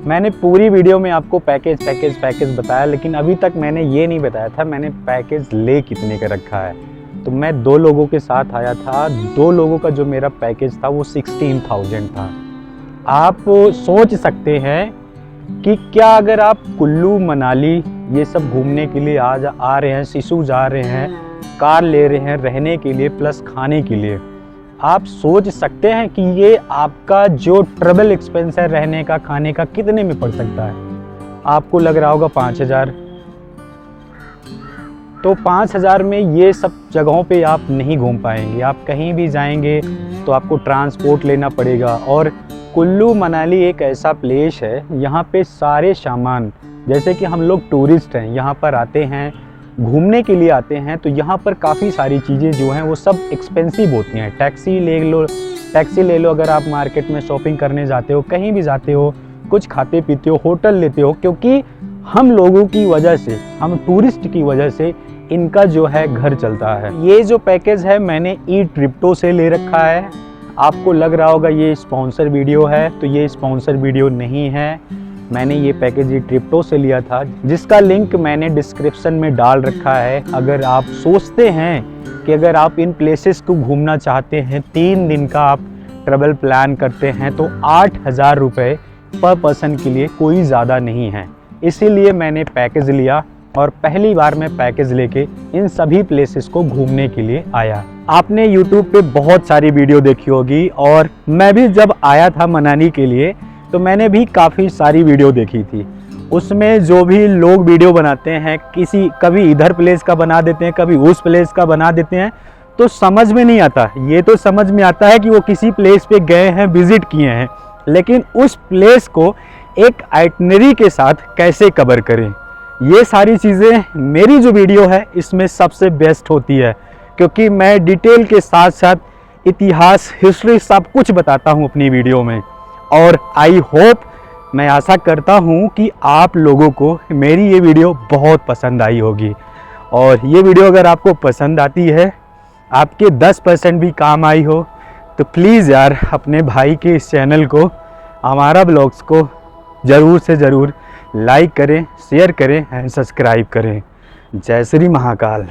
Speaker 1: मैंने पूरी वीडियो में आपको पैकेज बताया, लेकिन अभी तक मैंने ये नहीं बताया था मैंने पैकेज ले कितने का रखा है। तो मैं 2 लोगों के साथ आया था। 2 लोगों का जो मेरा पैकेज था वो 16,000 था। आप सोच सकते हैं कि क्या अगर आप कुल्लू मनाली ये सब घूमने के लिए आ रहे हैं, सिसु जा रहे हैं, कार ले रहे हैं रहने के लिए प्लस खाने के लिए, आप सोच सकते हैं कि ये आपका जो ट्रैवल एक्सपेंस है रहने का खाने का कितने में पड़ सकता है? आपको लग रहा होगा 5,000। तो 5,000 में ये सब जगहों पे आप नहीं घूम पाएंगे। आप कहीं भी जाएंगे तो आपको ट्रांसपोर्ट लेना पड़ेगा। और कुल्लू मनाली एक ऐसा प्लेस है, यहाँ पे सारे सामान, जैसे कि हम लोग टूरिस्ट हैं, यहाँ पर आते हैं घूमने के लिए आते हैं, तो यहाँ पर काफ़ी सारी चीज़ें जो हैं वो सब एक्सपेंसिव होती हैं। टैक्सी ले लो अगर आप मार्केट में शॉपिंग करने जाते हो, कहीं भी जाते हो, कुछ खाते पीते हो, होटल लेते हो, क्योंकि हम लोगों की वजह से, हम टूरिस्ट की वजह से इनका जो है घर चलता है। ये जो पैकेज है मैंने ई ट्रिप्टो से ले रखा है। आपको लग रहा होगा ये स्पॉन्सर वीडियो है, तो ये स्पॉन्सर वीडियो नहीं है। मैंने ये पैकेज ई ट्रिप्टो से लिया था, जिसका लिंक मैंने डिस्क्रिप्शन में डाल रखा है। अगर आप सोचते हैं कि अगर आप इन प्लेसेस को घूमना चाहते हैं, 3 दिन का आप ट्रैवल प्लान करते हैं, तो 8,000 रुपये पर पर्सन के लिए कोई ज़्यादा नहीं है। इसीलिए मैंने पैकेज लिया और पहली बार मैं पैकेज लेके इन सभी प्लेसेस को घूमने के लिए आया। आपने YouTube पे बहुत सारी वीडियो देखी होगी और मैं भी जब आया था मनाली के लिए तो मैंने भी काफ़ी सारी वीडियो देखी थी। उसमें जो भी लोग वीडियो बनाते हैं, कभी इधर प्लेस का बना देते हैं, कभी उस प्लेस का बना देते हैं, तो समझ में नहीं आता। ये तो समझ में आता है कि वो किसी प्लेस पे गए हैं, विजिट किए हैं, लेकिन उस प्लेस को एक आइटनरी के साथ कैसे कवर करें, ये सारी चीज़ें मेरी जो वीडियो है इसमें सबसे बेस्ट होती है, क्योंकि मैं डिटेल के साथ साथ इतिहास, हिस्ट्री सब कुछ बताता हूँ अपनी वीडियो में। और आई होप, मैं आशा करता हूँ कि आप लोगों को मेरी ये वीडियो बहुत पसंद आई होगी। और ये वीडियो अगर आपको पसंद आती है, आपके 10% भी काम आई हो, तो प्लीज़ यार अपने भाई के इस चैनल को, हमारा ब्लॉग्स को ज़रूर से ज़रूर लाइक करें, शेयर करें एंड सब्सक्राइब करें। जय श्री महाकाल।